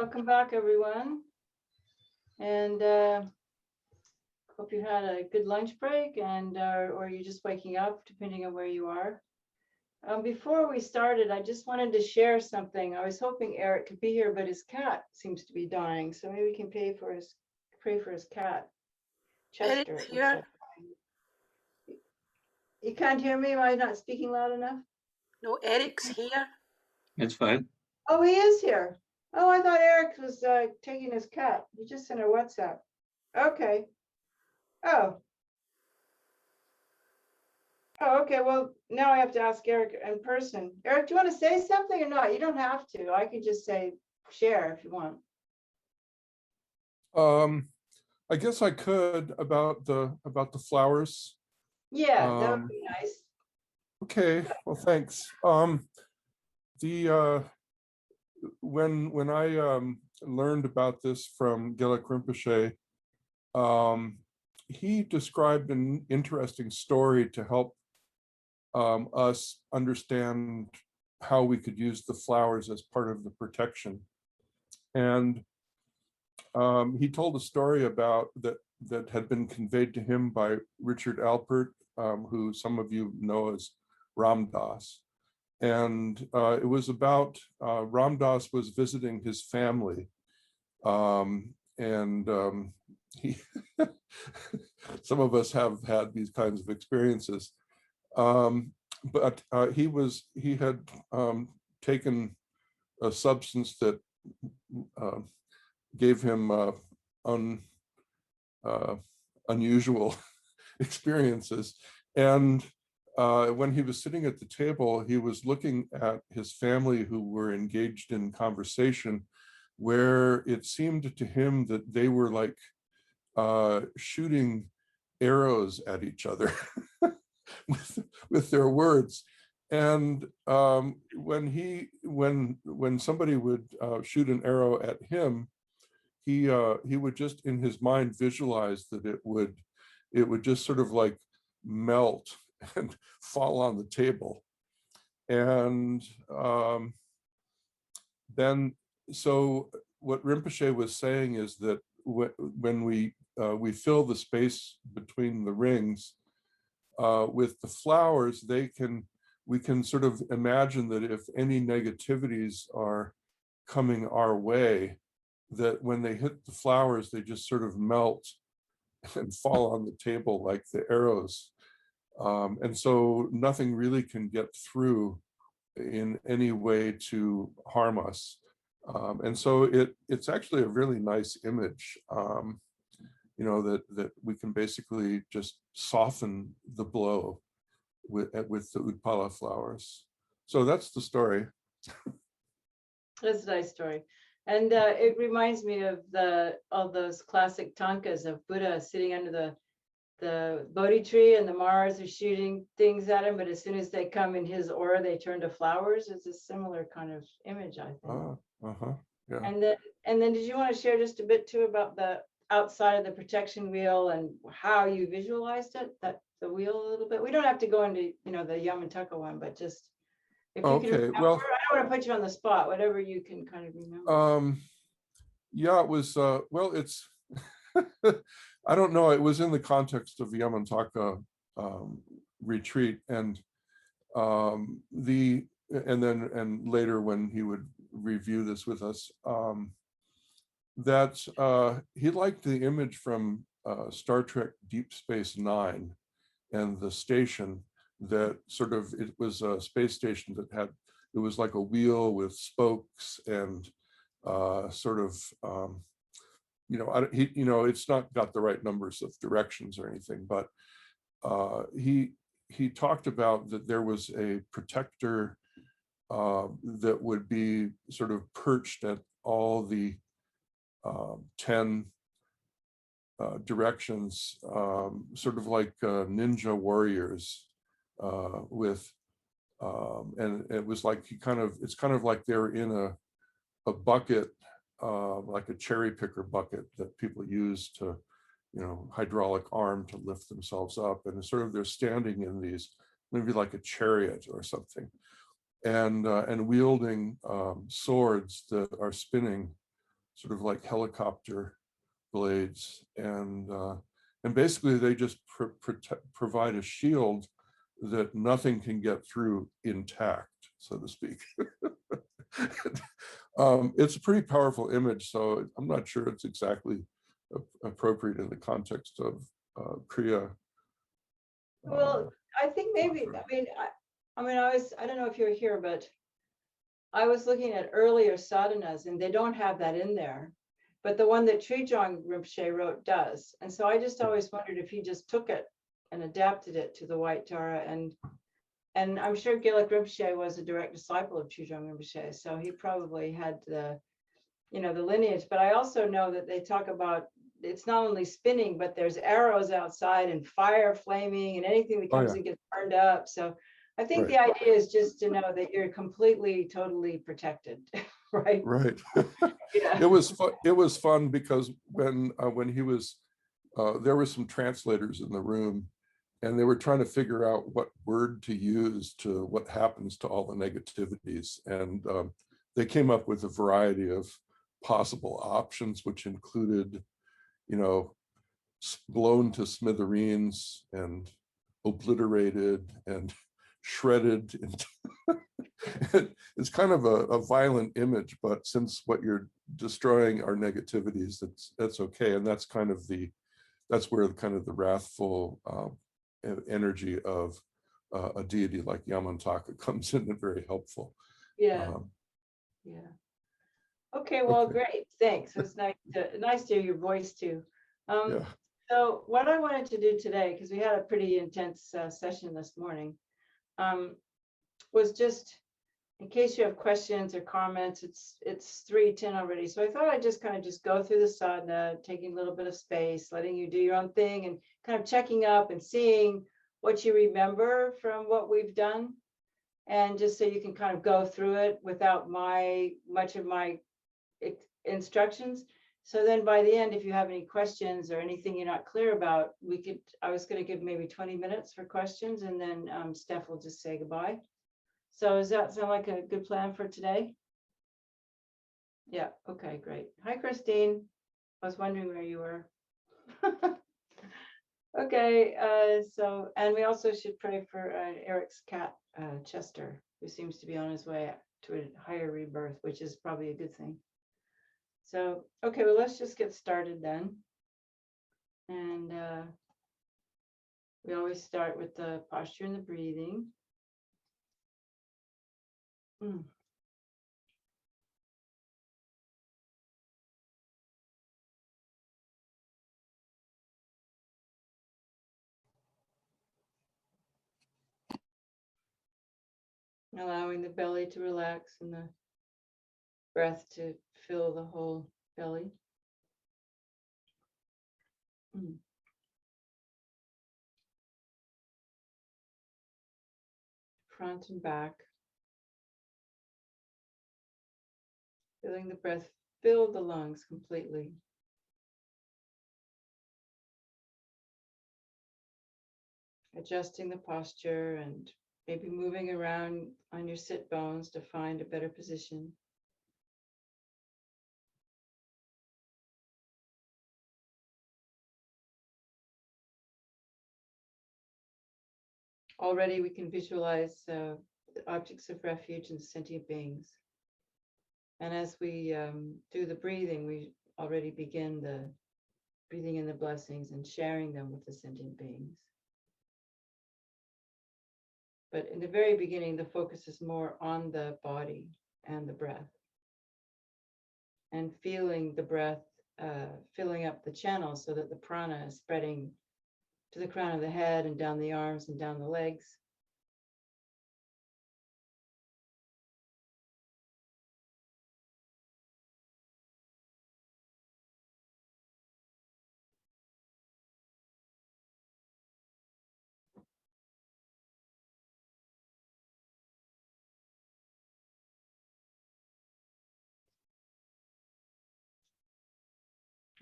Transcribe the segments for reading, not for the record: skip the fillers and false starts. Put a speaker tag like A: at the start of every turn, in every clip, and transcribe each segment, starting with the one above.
A: Welcome back, everyone. And hope you had a good lunch break, and or you're just waking up, depending on where you are. Before we started, I just wanted to share something. I was hoping Eric could be here, but his cat seems to be dying, so maybe we can pray for his cat, Chester.
B: Eric's here.
A: You can't hear me? Am I not speaking loud enough?
B: No, Eric's here.
C: That's fine.
A: Oh, he is here. Oh, I thought Eric was taking his cat. He just sent a WhatsApp. Okay. Oh, okay. Well, now I have to ask Eric in person. Eric, do you want to say something or not? You don't have to. I can just say share if you want.
D: I guess I could about the flowers.
A: Yeah, that would be nice.
D: Okay, well, thanks. When I learned about this from Gelek Rinpoche, he described an interesting story to help us understand how we could use the flowers as part of the protection. And he told a story about that had been conveyed to him by Richard Alpert, who some of you know as Ram Dass. And it was about Ram Dass was visiting his family. He some of us have had these kinds of experiences. But he had taken a substance that gave him unusual experiences. And when he was sitting at the table, he was looking at his family who were engaged in conversation, where it seemed to him that they were like shooting arrows at each other with their words. And when somebody would shoot an arrow at him, he would just in his mind visualize that it would just sort of like melt and fall on the table. And then, so what Rinpoche was saying is that when we fill the space between the rings with the flowers, we can sort of imagine that if any negativities are coming our way, that when they hit the flowers, they just sort of melt and fall on the table like the arrows. And so nothing really can get through in any way to harm us. And so it's actually a really nice image, that we can basically just soften the blow with the Utpala flowers. So that's the story.
A: That's a nice story. And it reminds me of all those classic tankas of Buddha sitting under the Bodhi tree, and the Maras are shooting things at him, but as soon as they come in his aura, they turn to flowers. It's a similar kind of image, I think.
D: Yeah.
A: And then did you want to share just a bit too about the outside of the protection wheel and how you visualized it, the wheel a little bit? We don't have to go into the Yamataka one, but just if you can remember. Well, I don't want to put you on the spot, whatever you can kind of remember.
D: Yeah, it was well, it's I don't know, it was in the context of the Yamataka retreat, and later when he would review this with us, that he liked the image from Star Trek Deep Space Nine, and the station that sort of, it was a space station that it was like a wheel with spokes and sort of, it's not got the right numbers of directions or anything, but he talked about that there was a protector that would be sort of perched at all the 10 directions, sort of like ninja warriors and it was like it's kind of like they're in a bucket, like a cherry picker bucket that people use to, hydraulic arm to lift themselves up, and sort of they're standing in these, maybe like a chariot or something, and wielding swords that are spinning sort of like helicopter blades, and basically they just provide a shield that nothing can get through intact, so to speak. It's a pretty powerful image, so I'm not sure it's exactly appropriate in the context of Kriya.
A: Well, I think maybe, I don't know if you're here, but I was looking at earlier sadhanas and they don't have that in there, but the one that Trijong Rinpoche wrote does. And so I just always wondered if he just took it and adapted it to the White Tara. And I'm sure Gilak Rinpoche was a direct disciple of Trijong Rinpoche, so he probably had the lineage. But I also know that they talk about it's not only spinning, but there's arrows outside and fire flaming and anything that comes and gets burned up. So I think the idea is just to know that you're completely, totally protected, right?
D: Right.
A: Yeah.
D: It was fun because when he was, there were some translators in the room, and they were trying to figure out what word to use to what happens to all the negativities, and they came up with a variety of possible options, which included, blown to smithereens and obliterated and shredded. It's kind of a violent image, but since what you're destroying are negativities, that's okay. And that's where kind of the wrathful energy of a deity like Yamantaka comes in and very helpful.
A: Yeah. Yeah. Okay, well,
D: Okay.
A: great. Thanks. It's nice to hear your voice too.
D: Yeah.
A: So what I wanted to do today, because we had a pretty intense session this morning, was just in case you have questions or comments. It's 3:10 already, so I thought I'd just kind of go through the sadhana, taking a little bit of space, letting you do your own thing, and kind of checking up and seeing what you remember from what we've done, and just so you can kind of go through it without much of my instructions. So then by the end, if you have any questions or anything you're not clear about, I was going to give maybe 20 minutes for questions, and then Steph will just say goodbye. So does that sound like a good plan for today? Yeah, okay, great. Hi, Christine. I was wondering where you were. Okay, and we also should pray for Eric's cat, Chester, who seems to be on his way to a higher rebirth, which is probably a good thing. So, okay, well, let's just get started then. And we always start with the posture and the breathing. Allowing the belly to relax and the breath to fill the whole belly. Front and back. Feeling the breath fill the lungs completely. Adjusting the posture and maybe moving around on your sit bones to find a better position. Already we can visualize objects of refuge and sentient beings. And as we do the breathing, we already begin the breathing in the blessings and sharing them with the sentient beings. But in the very beginning, the focus is more on the body and the breath. And feeling the breath filling up the channels so that the prana is spreading to the crown of the head and down the arms and down the legs.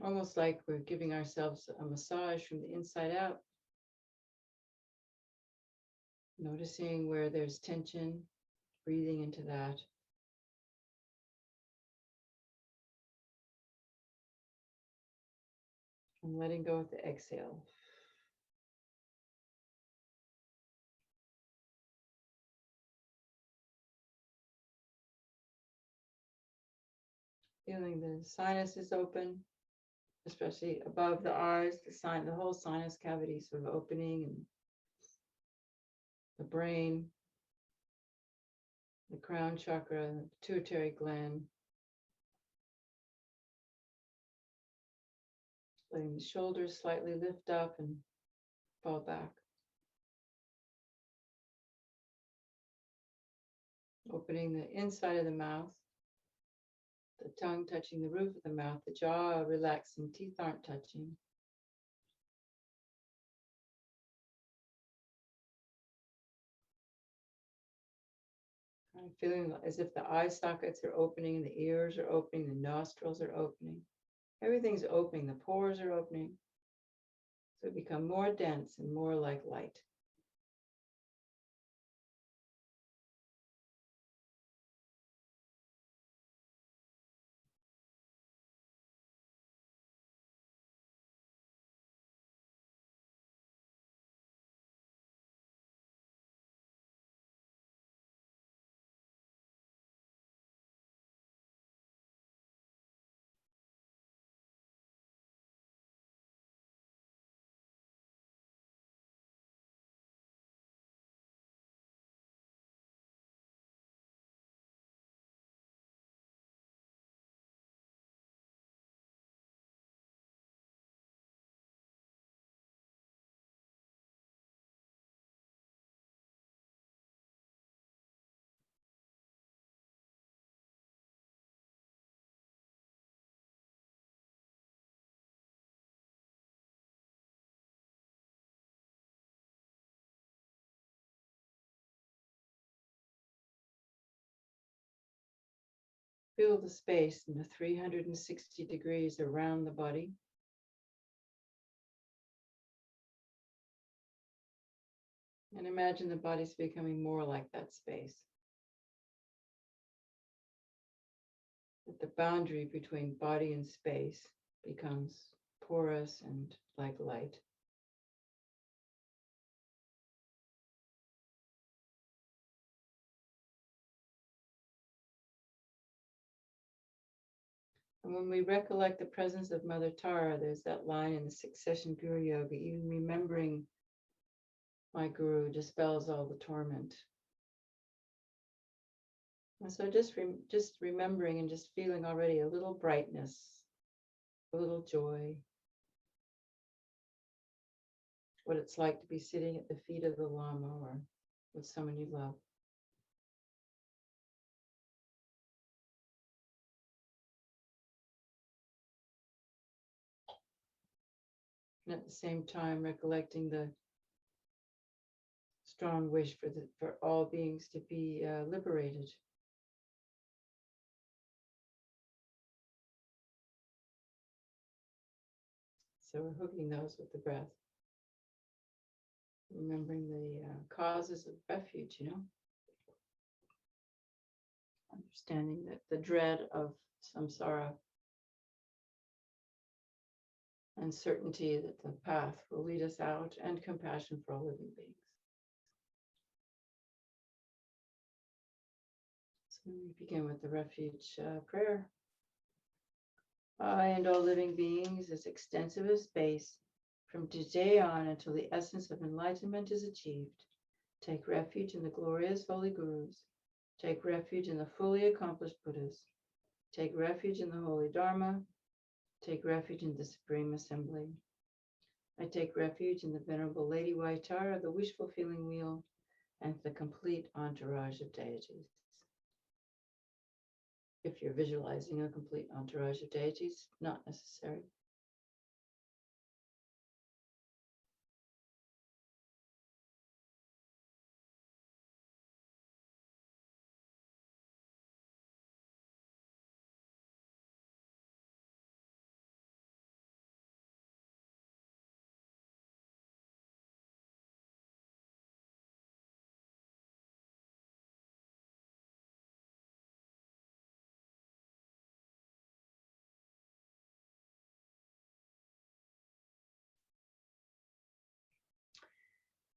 A: Almost like we're giving ourselves a massage from the inside out. Noticing where there's tension, breathing into that. And letting go with the exhale. Feeling the sinuses open, especially above the eyes, the whole sinus cavity sort of opening, and the brain, the crown chakra, the pituitary gland. Letting the shoulders slightly lift up and fall back. Opening the inside of the mouth, the tongue touching the roof of the mouth, the jaw relaxing, teeth aren't touching. I'm feeling as if the eye sockets are opening, the ears are opening, the nostrils are opening. Everything's opening, the pores are opening. So become more dense and more like light. Feel the space in the 360 degrees around the body. And imagine the body's becoming more like that space. That the boundary between body and space becomes porous and like light. And when we recollect the presence of Mother Tara, there's that line in the Succession Guru Yoga, even remembering my guru dispels all the torment. And so just remembering and just feeling already a little brightness, a little joy, what it's like to be sitting at the feet of the Lama or with someone you love. And at the same time, recollecting the strong wish for all beings to be liberated. So we're hooking those with the breath. Remembering the causes of refuge, understanding that the dread of samsara and certainty that the path will lead us out, and compassion for all living beings. So we begin with the refuge prayer. I and all living beings, as extensive as space, from today on until the essence of enlightenment is achieved, take refuge in the glorious holy gurus, take refuge in the fully accomplished Buddhas, take refuge in the holy Dharma, take refuge in the Supreme Assembly. I take refuge in the Venerable Lady Waitara, the wish fulfilling wheel, and the complete entourage of deities. If you're visualizing a complete entourage of deities, not necessary.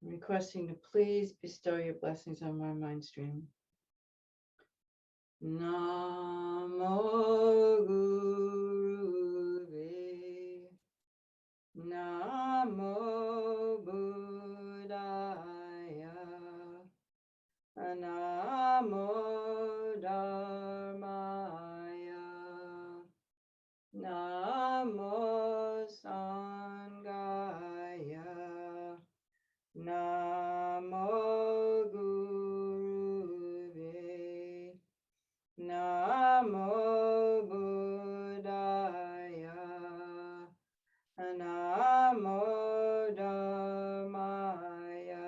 A: requesting to please bestow your blessings on my mind stream. Namo Gurave, Namo Buddhaya, Namo Dharmaya, Namo Sangaya, Namo Gurave, Namo Buddhaya, Namo Dharmaya,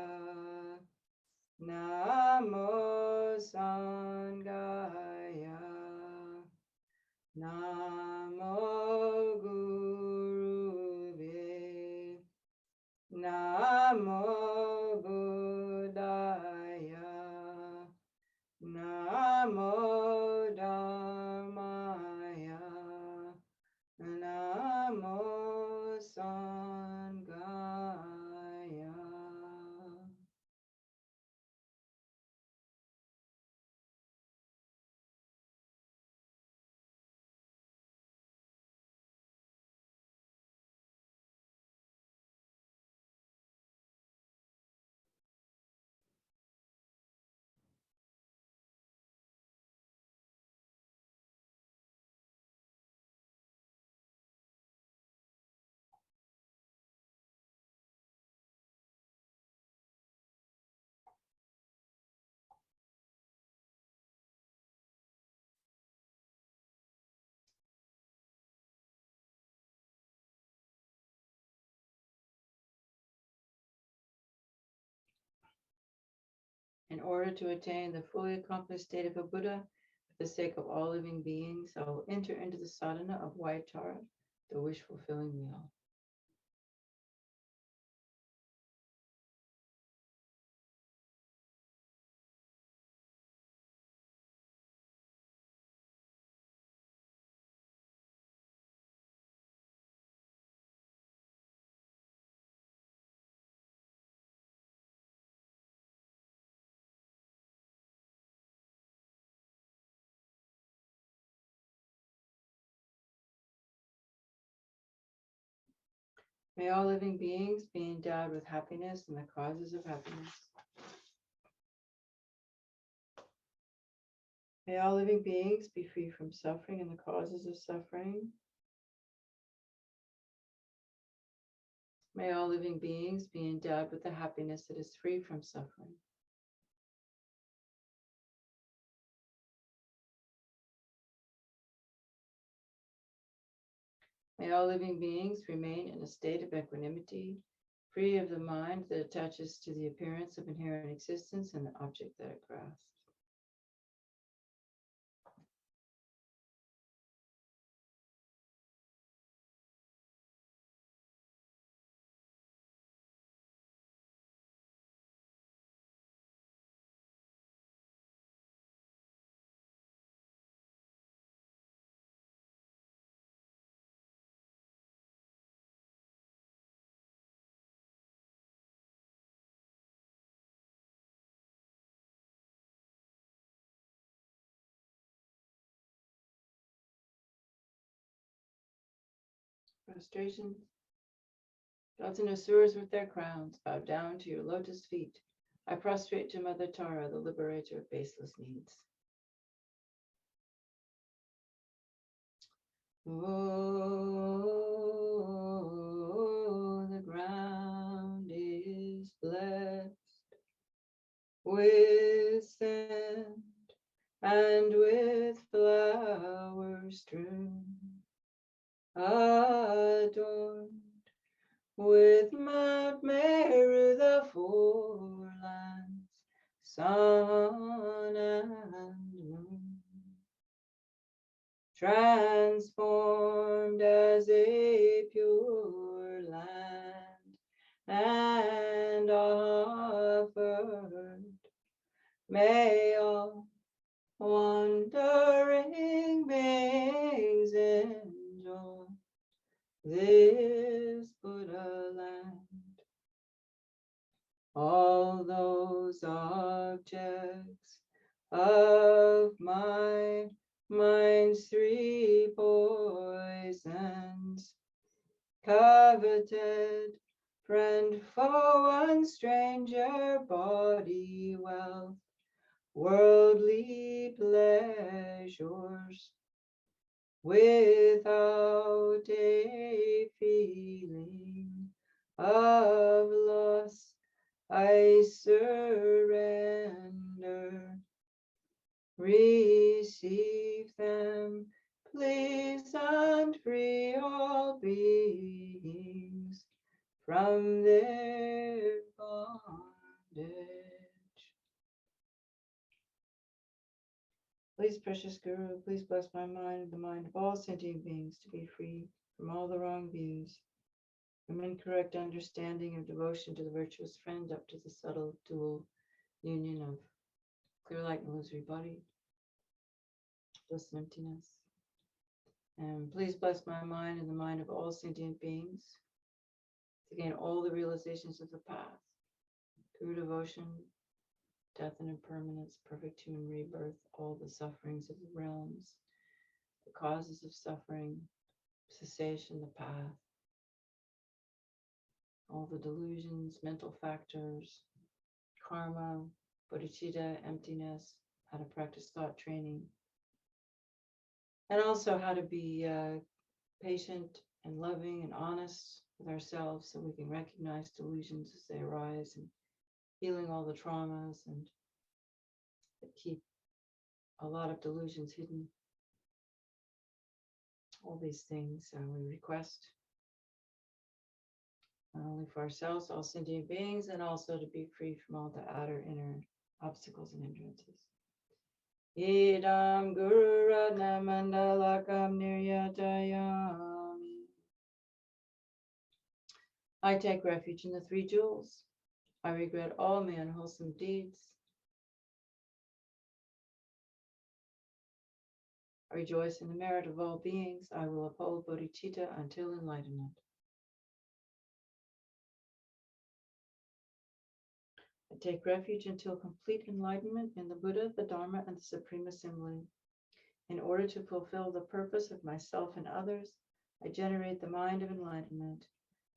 A: Namo Sangaya, Namo Gurave, Namo Buddhaya, Namo Dharmaya, Namo Sangaya. In order to attain the fully accomplished state of a Buddha, for the sake of all living beings, I will enter into the sadhana of white Tara, the wish-fulfilling meal. May all living beings be endowed with happiness and the causes of happiness. May all living beings be free from suffering and the causes of suffering. May all living beings be endowed with the happiness that is free from suffering. May all living beings remain in a state of equanimity, free of the mind that attaches to the appearance of inherent existence and the object that it grasps. Prostration. Gods and asuras with their crowns, bow down to your lotus feet. I prostrate to Mother Tara, the liberator of baseless needs. Oh, the ground is blessed with sand and with flowers strewn, adorned with Mount Meru, the four lands, sun and moon, transformed as a pure land, and offered, may all wandering beings enjoy this Buddha land. of my mind's three poisons, coveted, friend, foe, and stranger, body, wealth, worldly pleasures, without a feeling of loss, I surrender. Receive them, please, and free all beings from their bondage. Please, precious Guru, please bless my mind and the mind of all sentient beings to be free from all the wrong views, from incorrect understanding of devotion to the virtuous friend up to the subtle dual union of clear light and illusory body, bliss and emptiness. And please bless my mind and the mind of all sentient beings to gain all the realizations of the path, true devotion, death and impermanence, perfect human rebirth, all the sufferings of the realms, the causes of suffering, cessation, the path, all the delusions, mental factors, karma, bodhicitta, emptiness, how to practice thought training, and also how to be patient and loving and honest with ourselves so we can recognize delusions as they arise and healing all the traumas and that keep a lot of delusions hidden. All these things we request, not only for ourselves, all sentient beings, and also to be free from all the outer, inner obstacles and hindrances. Idam Guru Ratna Mandalakam Niryatayami. I take refuge in the three jewels. I regret all my unwholesome deeds. I rejoice in the merit of all beings. I will uphold bodhicitta until enlightenment. I take refuge until complete enlightenment in the Buddha, the Dharma, and the Supreme Assembly. In order to fulfill the purpose of myself and others, I generate the mind of enlightenment.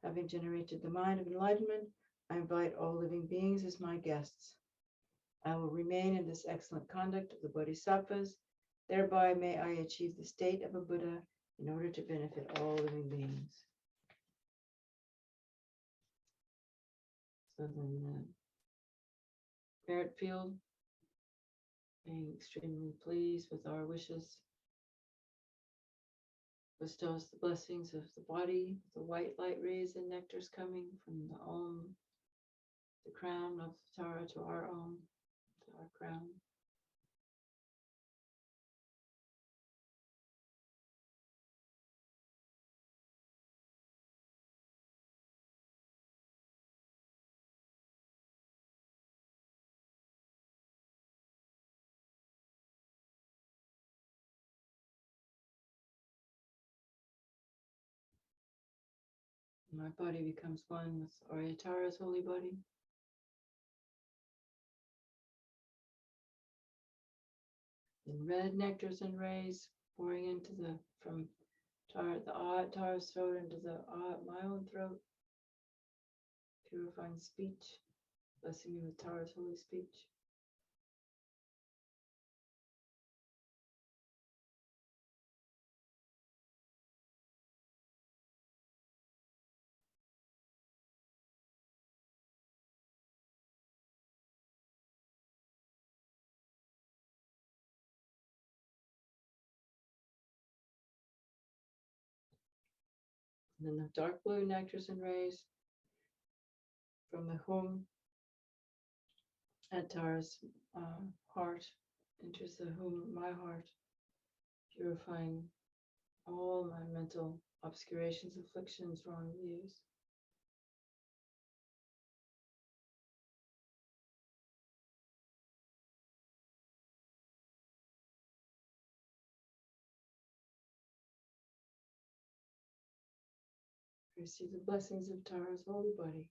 A: Having generated the mind of enlightenment, I invite all living beings as my guests. I will remain in this excellent conduct of the Bodhisattvas. Thereby may I achieve the state of a Buddha in order to benefit all living beings. So then the merit field, being extremely pleased with our wishes, bestows the blessings of the body, the white light rays and nectars coming from the Om, the crown of Tara to our Om, to our crown. My body becomes one with Aryatara's holy body. And red nectars and rays pouring into from Tara's throat into my own throat, purifying speech, blessing me with Tara's holy speech. And then the dark blue nectars and rays from the home at Tara's heart enters the home, my heart, purifying all my mental obscurations, afflictions, wrong views. Receive the blessings of Tara's holy body.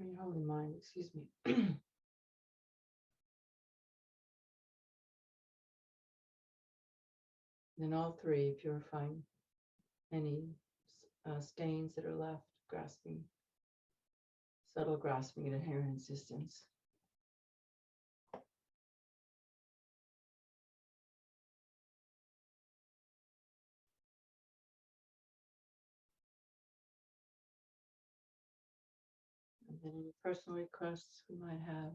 A: for your holy mind, excuse me. Then all three, purifying any stains that are left, grasping, subtle grasping at inherent existence. And then any personal requests we might have.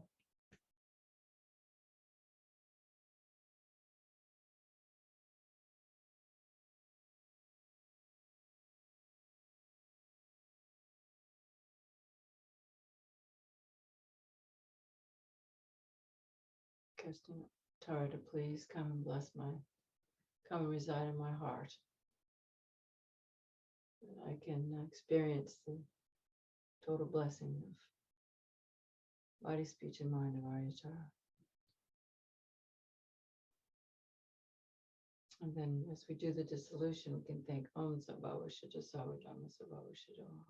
A: Casting Tara to please come and come and reside in my heart. That I can experience the total blessing of body, speech, and mind of Arya Tara. And then as we do the dissolution, we can think Om Sabhava Shijasava Dhamma Sabhava Shijava.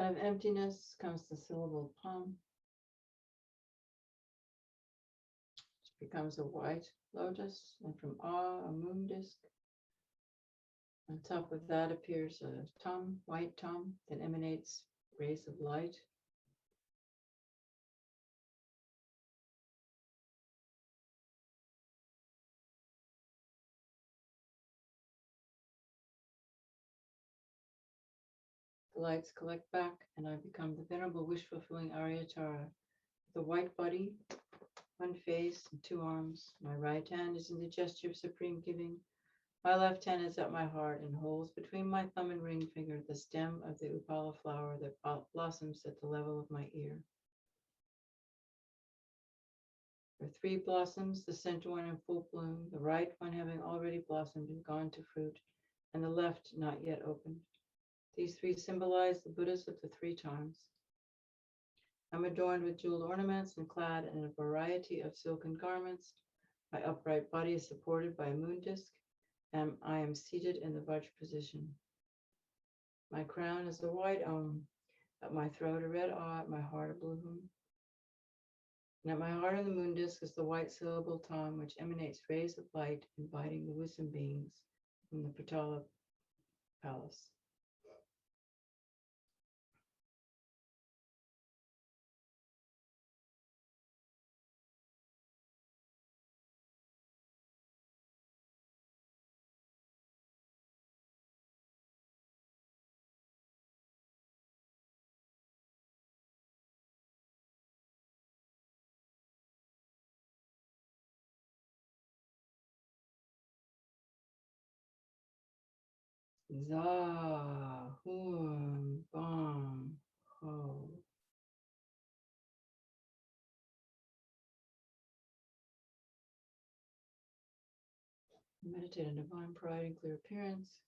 A: Out of emptiness comes the syllable Pam, which becomes a white lotus, and from a moon disk. On top of that appears a white tum, that emanates rays of light. The lights collect back, and I become the venerable, wish-fulfilling Arya Tara, with a white body, one face, and two arms. My right hand is in the gesture of supreme giving. My left hand is at my heart and holds between my thumb and ring finger the stem of the upala flower that blossoms at the level of my ear. There are three blossoms, the center one in full bloom, the right one having already blossomed and gone to fruit, and the left not yet opened. These three symbolize the Buddhas of the three times. I'm adorned with jeweled ornaments and clad in a variety of silken garments. My upright body is supported by a moon disk, and I am seated in the Vajra position. My crown is the white Om, At my throat, a red awe, at my heart, a blue. And at my heart on the moon disk is the white syllable tom, which emanates rays of light, inviting the wisdom beings from the Patala palace. Za, hum, bam, ho. Meditate on divine pride and clear appearance.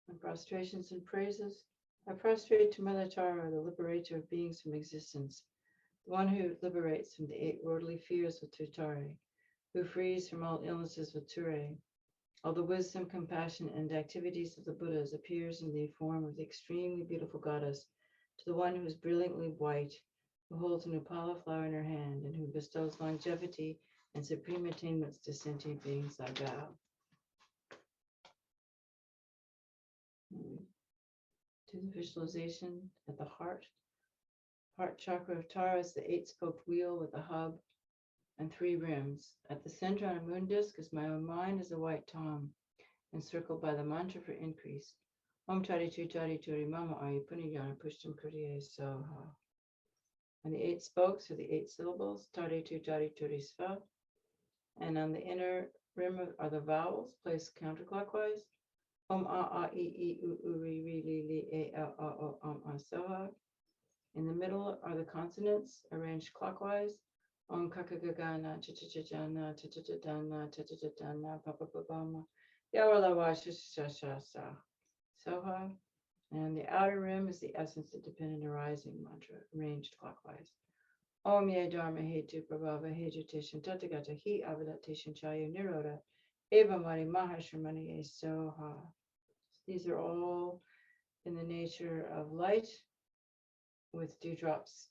A: And prostrations and praises. I prostrate to Mother Tara, the liberator of beings from existence, the one who liberates from the 8 worldly fears with Tutare, who frees from all illnesses with Ture. All the wisdom, compassion, and activities of the Buddhas appears in the form of the extremely beautiful goddess, to the one who is brilliantly white, who holds an upala flower in her hand, and who bestows longevity and supreme attainments to sentient beings. I bow. To the visualization at the heart. Heart chakra of Tara is the 8-spoked wheel with a hub and 3 rims. At the center on a moon disk is my own mind as a white tom, encircled by the mantra for increase. Om Tari Tu Tari Turi Mama Ayi Puniyana Pushtam Kuriye Soha. And the 8 spokes are the 8 syllables, Tari Tu Tari Turi Sva. And on the inner rim are the vowels, placed counterclockwise. Om A I U Ri Ri Li Li A L O Om A Soha. In the middle are the consonants arranged clockwise. Om Kakagagana Chichajana Chichajana Chichajana Papa Papa Yawalawa Shashashasa Soha. And the outer rim is the essence of dependent arising mantra, arranged clockwise. Om Ye Dharma Hetu Prabhava Hejutation Tatagata He Avadatation Chayu Niroda Eva Mari Mahashramani Soha. These are all in the nature of light with dewdrops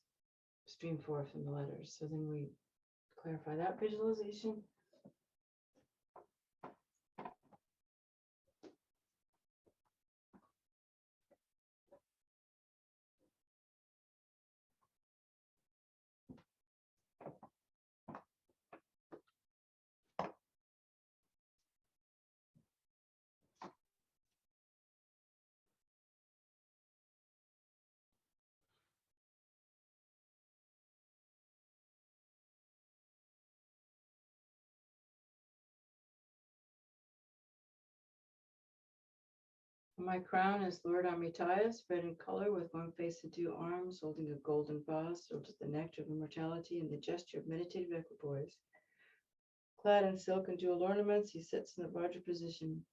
A: stream forth from the letters. So then we clarify that visualization. My crown is Lord Amitayas, red in color with 1 face and 2 arms, holding a golden vase filled with the nectar of immortality and the gesture of meditative equipoise. Clad in silk and jeweled ornaments, he sits in the Vajra position.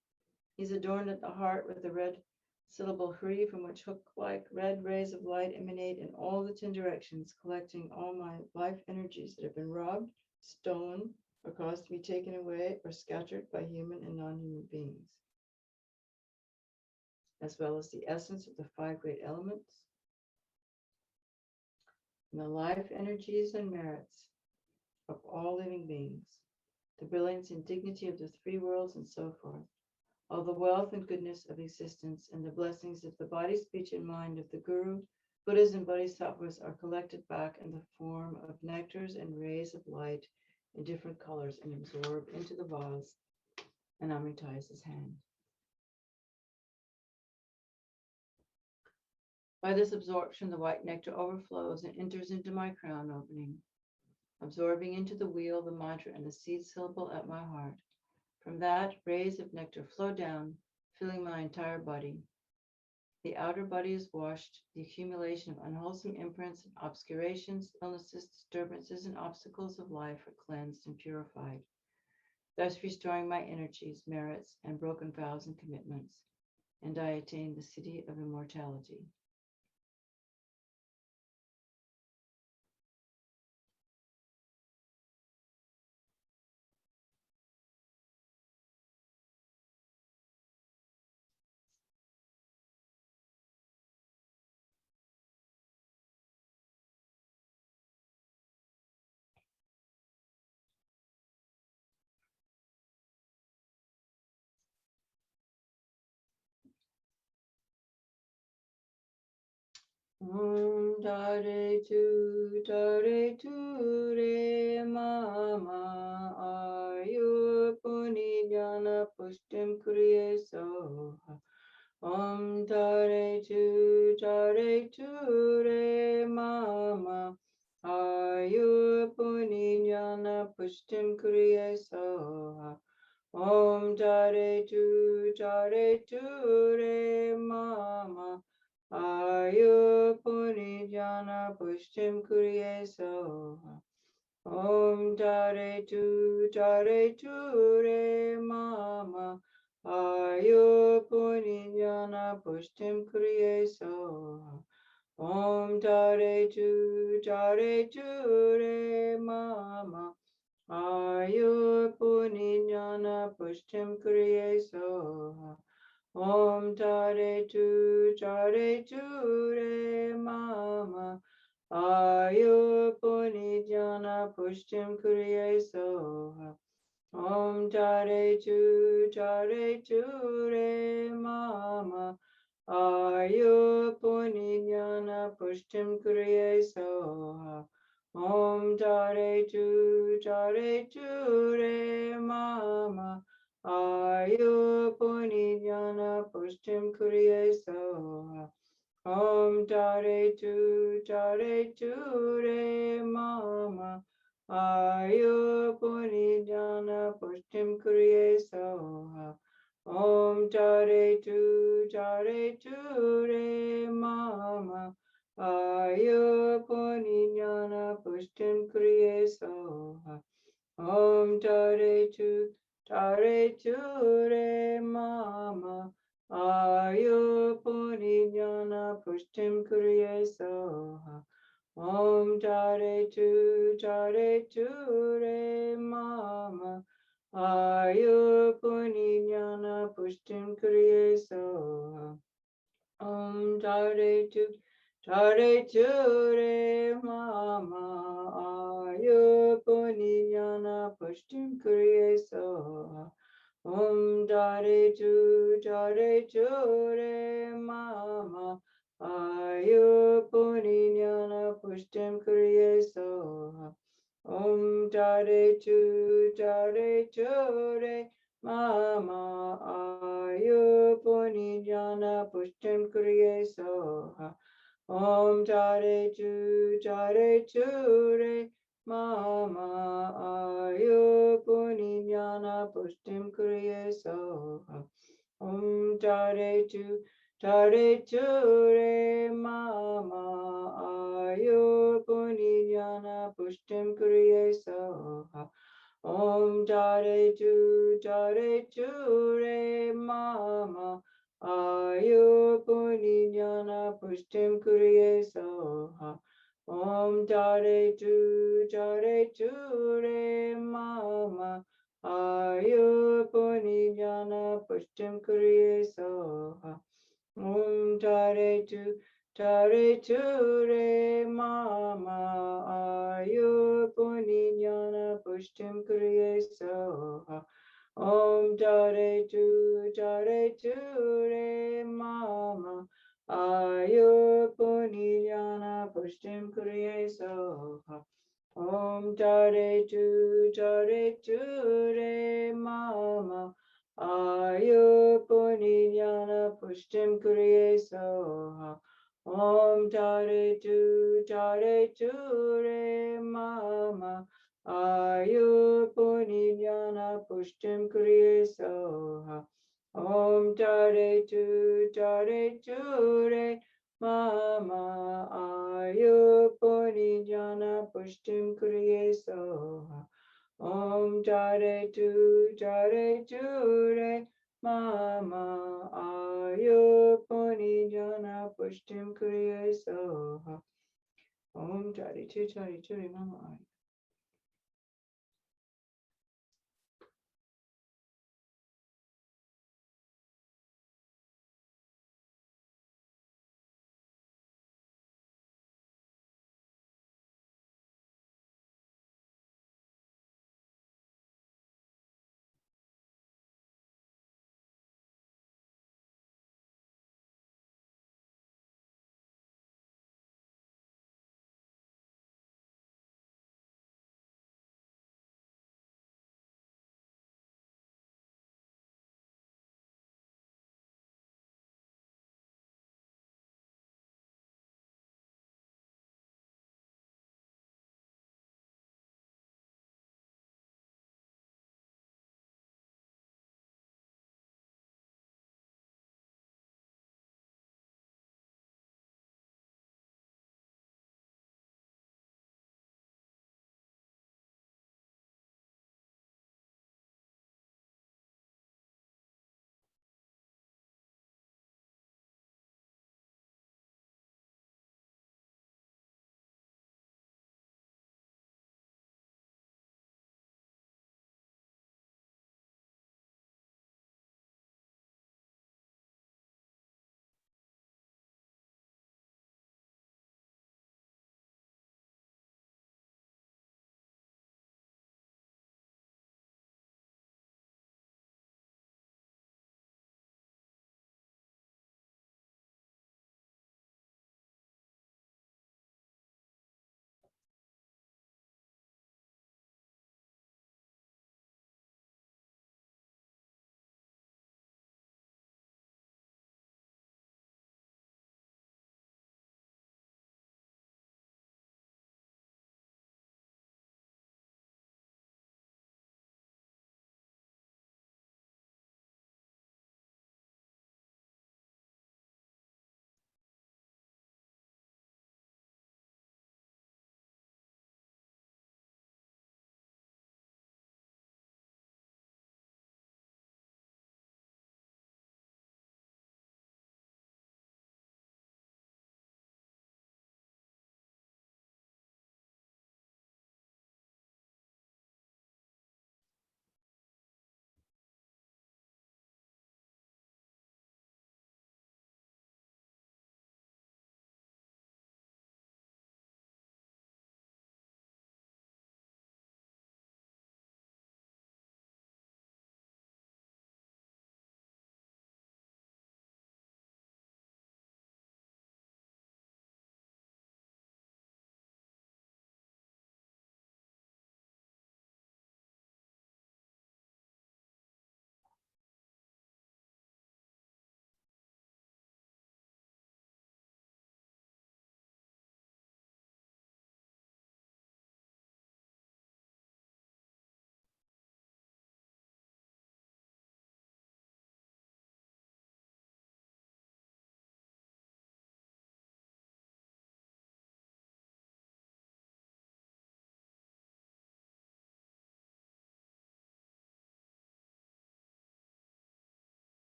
A: He's adorned at the heart with the red syllable Hri, from which hook-like red rays of light emanate in all the 10 directions, collecting all my life energies that have been robbed, stolen, or caused to be taken away or scattered by human and non-human beings, as well as the essence of the 5 great elements, and the life, energies, and merits of all living beings, the brilliance and dignity of the three worlds, and so forth. All the wealth and goodness of existence and the blessings of the body, speech, and mind of the Guru, Buddhas, and Bodhisattvas are collected back in the form of nectars and rays of light in different colors and absorbed into the vase and Amritise's hand. By this absorption, the white nectar overflows and enters into my crown opening, absorbing into the wheel the mantra and the seed syllable at my heart. From that, rays of nectar flow down, filling my entire body. The outer body is washed, the accumulation of unwholesome imprints and obscurations, illnesses, disturbances, and obstacles of life are cleansed and purified, thus restoring my energies, merits, and broken vows and commitments, and I attain the city of immortality. Dare tu re mama ayu puni jnana pushtim kriye soha. Dare tu re mama ayu puni jnana pushtim kriye soha. Dare tu re mama Ayu Puni Jana Pushtim Kuriye Soha. Dare tu re mama. Ayu Puni Jana Pushtim Kuriye Soha. Dare tu re mama. Ayu Puni Jana Pushtim Kriye Soha. Dare tu re mama. Ayu Puni Jana Pushtim Kriye Soha. Dare tu re mama. Ayu Puni Jana Pushtim Kriye Soha. Dare tu re mama. Ayu Puni Jana Pushtim Kriye Soha. Dare tu re mama. Ayu Puni Jana Pushtim Kriye Soha. Dare tu re mama. Ayu Puni Jana Pushtim Kriye Soha. Dare tu re mama. Ayu Puni Jana Pushtim Kriye Soha. Dare tu re mama. Ayu Puni Jana Pushtim Kriye Soha. Dare tu re mama. Ayu Puni Jana Pushtim Kriye Soha. Dare tu re mama. Ayu Puni Jana Pushtim Kriye Soha. Dare tu re mama. Ayu Puni Jana Pushtim Kriye Soha. Dare tu re mama. Ayu Puni Jana Pushtim Kriye Soha. Dare tu re mama. Ayu Puni Jana Pushtim Kriye Soha. Dare tu re mama. Ayu Puni Jana Pushtim Kriye Soha. Dare tu re mama. Ayu Puni Jana Pushtim Kriye Soha. Dare Tare ture mama ayu puninyana pushtim kriye soha. Om tare tu re mama ayu puninyana pushtim kriye soha. Om tare tu re mama ayu puninyana pushtim kriye soha. Om tare tu re mama ayu puninyana pushtim kriye soha. Om tare tu re mama ayu puninyana pushtim kriye soha. Om tare tu re mama ayu puninyana pushtim kriye soha. Om tare tu re mama ayu.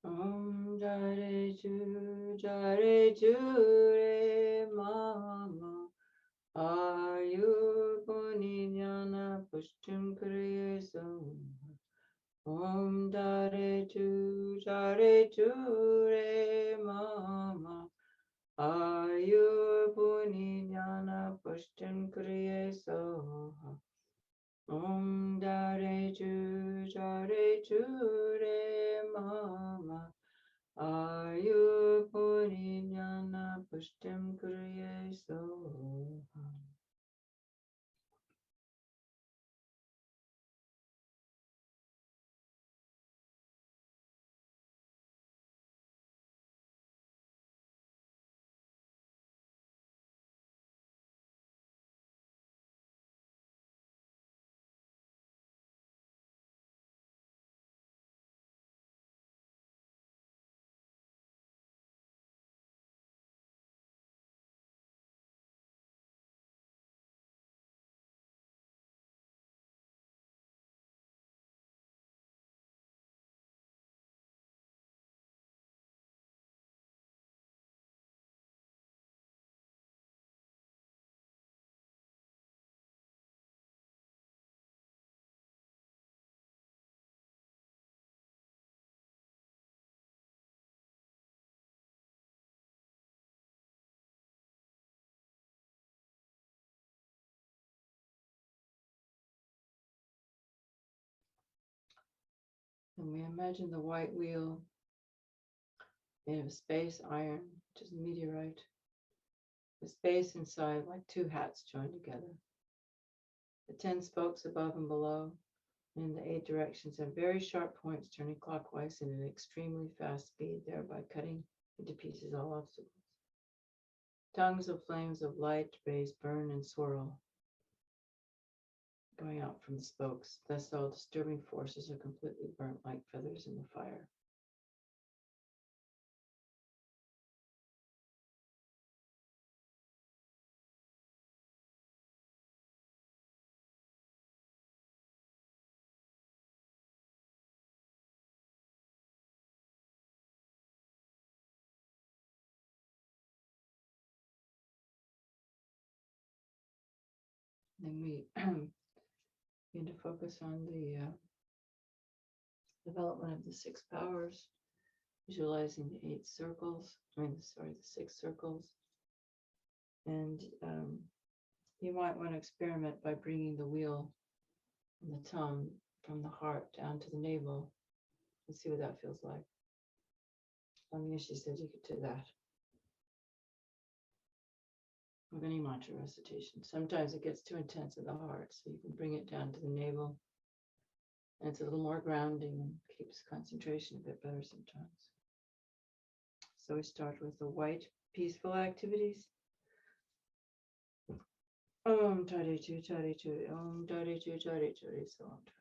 A: Om Jare Jure Mama Ayurvani Jnana Pushtim Kriya Soha. Om Jare Jure Mama Ayurvani Jnana Pushtim Kriya Soha. Om Jare Jure Mama Ayurvani Jnana Pushtim Kriya Soha. And we imagine the white wheel made of space iron, which is meteorite, with space inside like two hats joined together. The 10 spokes above and below, and in the 8 directions, have very sharp points turning clockwise in an extremely fast speed, thereby cutting into pieces all obstacles. Tongues of flames of light rays burn and swirl, going out from the spokes. Thus, all disturbing forces are completely burnt like feathers in the fire. Then we begin to focus on the development of the 6 powers, visualizing the 8 circles, the 6 circles. And you might want to experiment by bringing the wheel and the tongue from the heart down to the navel and see what that feels like. She said you could do that with any mantra recitation. Sometimes it gets too intense in the heart, so you can bring it down to the navel. And it's a little more grounding and keeps concentration a bit better sometimes. So we start with the white, peaceful activities. Om Tare Chu Tare Chu, Om Tare Chu Tare Chu, so Om Tare.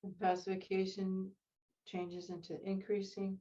A: And pacification changes into increasing.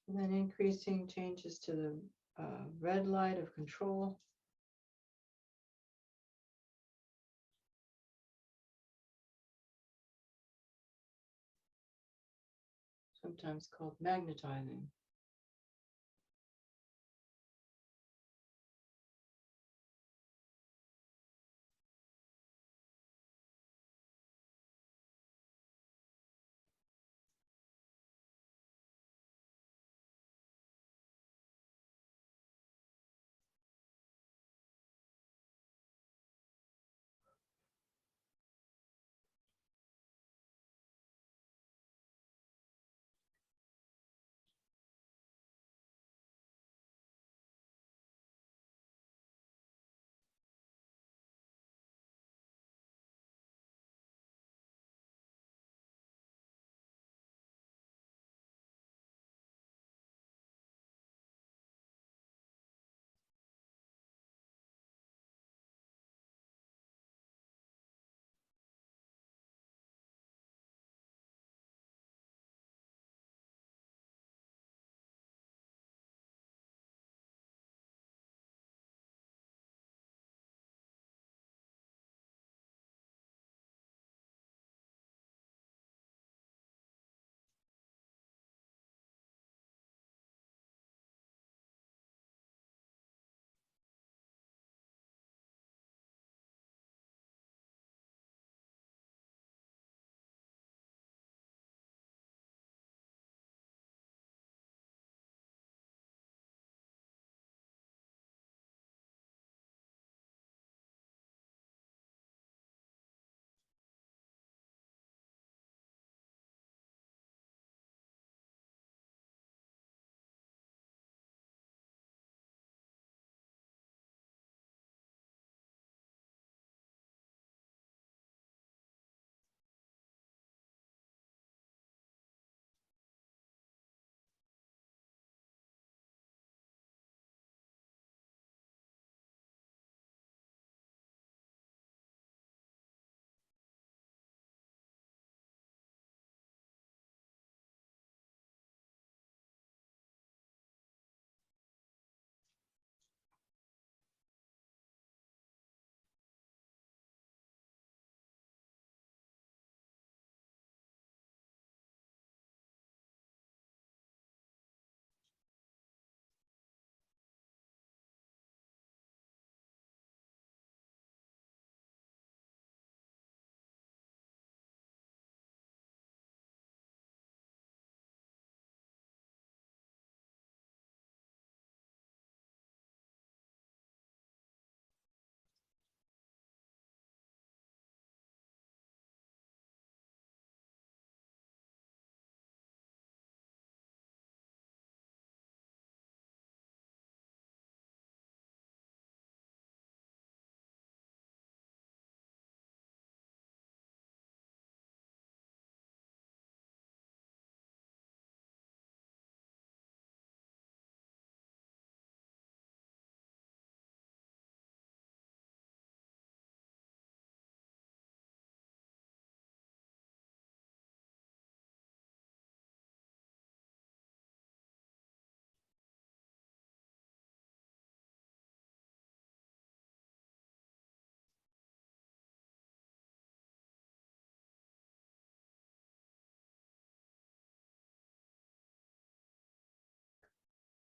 A: And then increasing changes to the red light of control. Sometimes called magnetizing.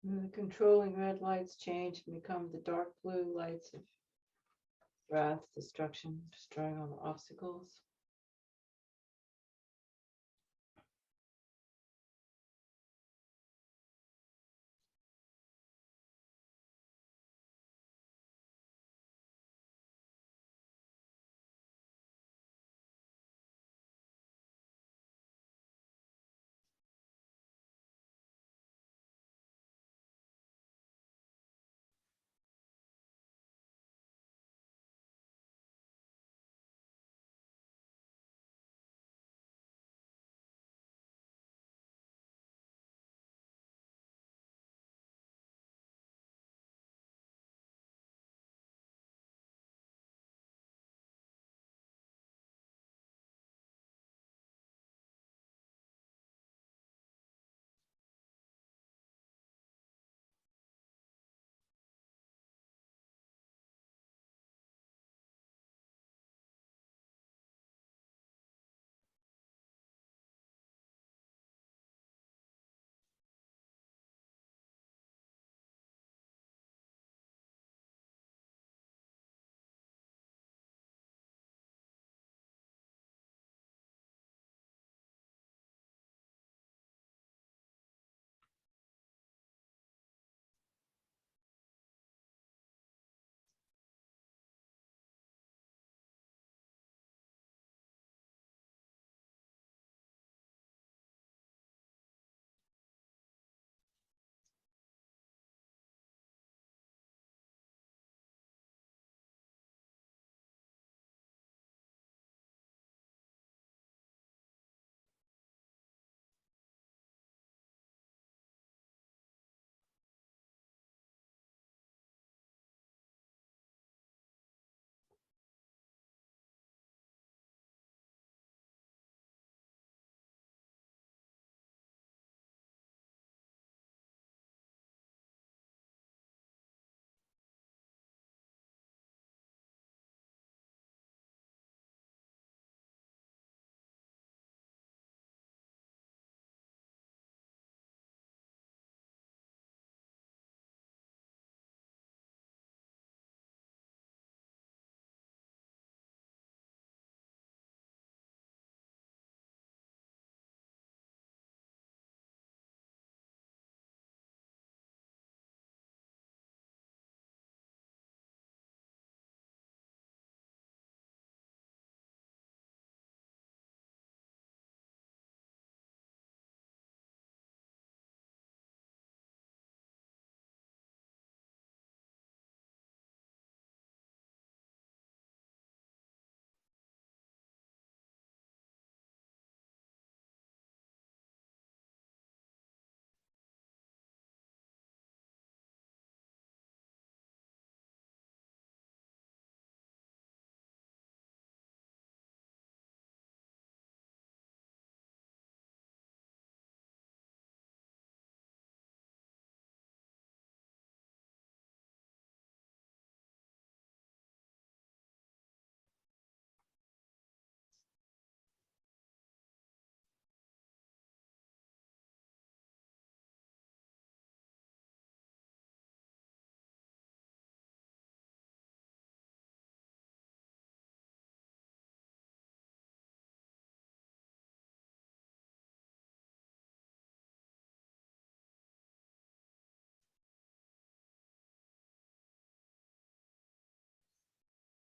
A: And the controlling red lights change and become the dark blue lights of wrath, destruction, destroying all the obstacles.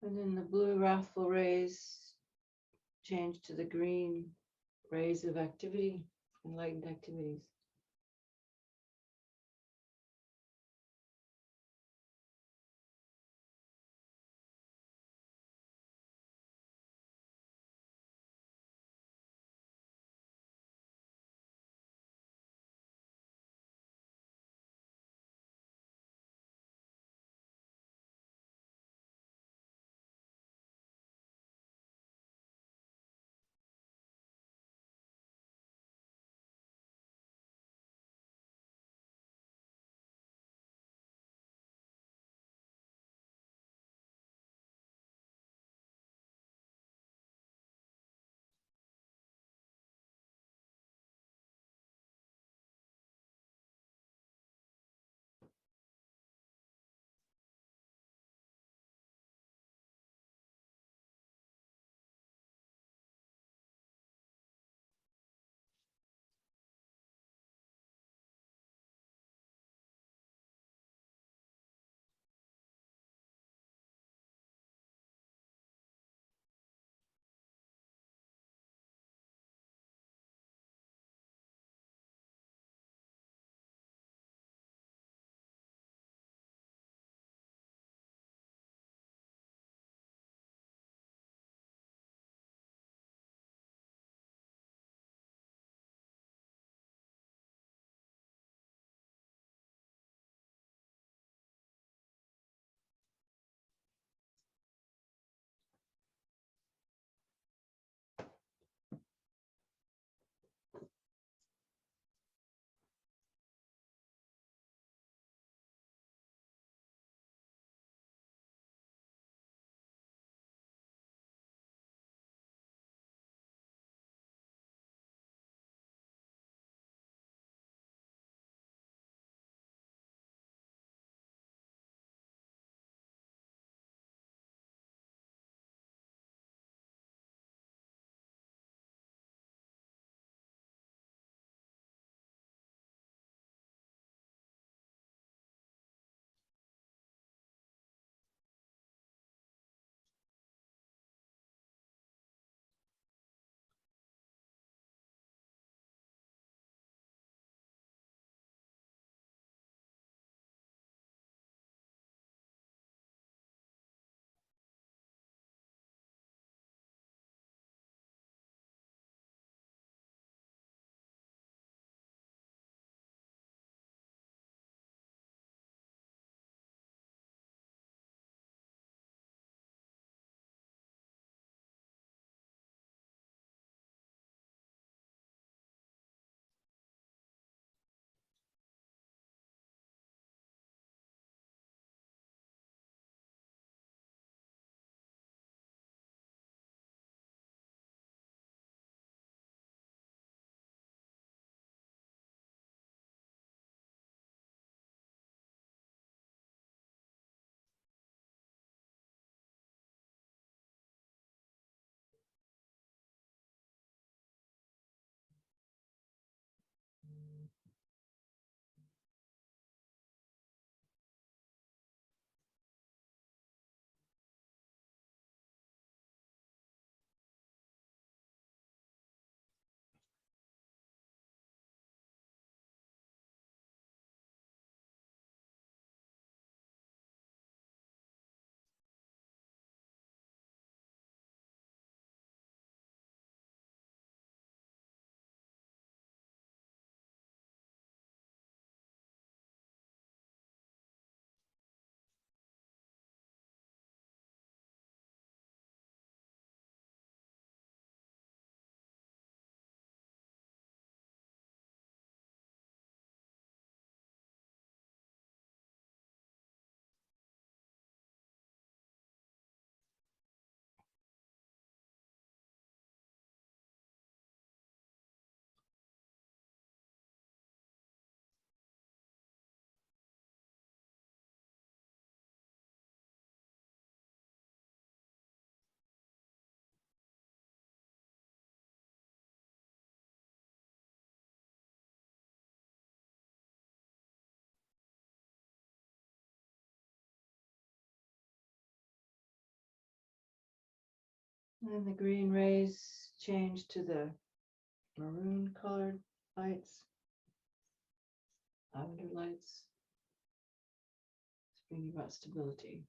A: And then the blue wrathful rays change to the green rays of activity, enlightened activities. And the green rays change to the maroon colored lights, lavender lights. It's bringing about stability.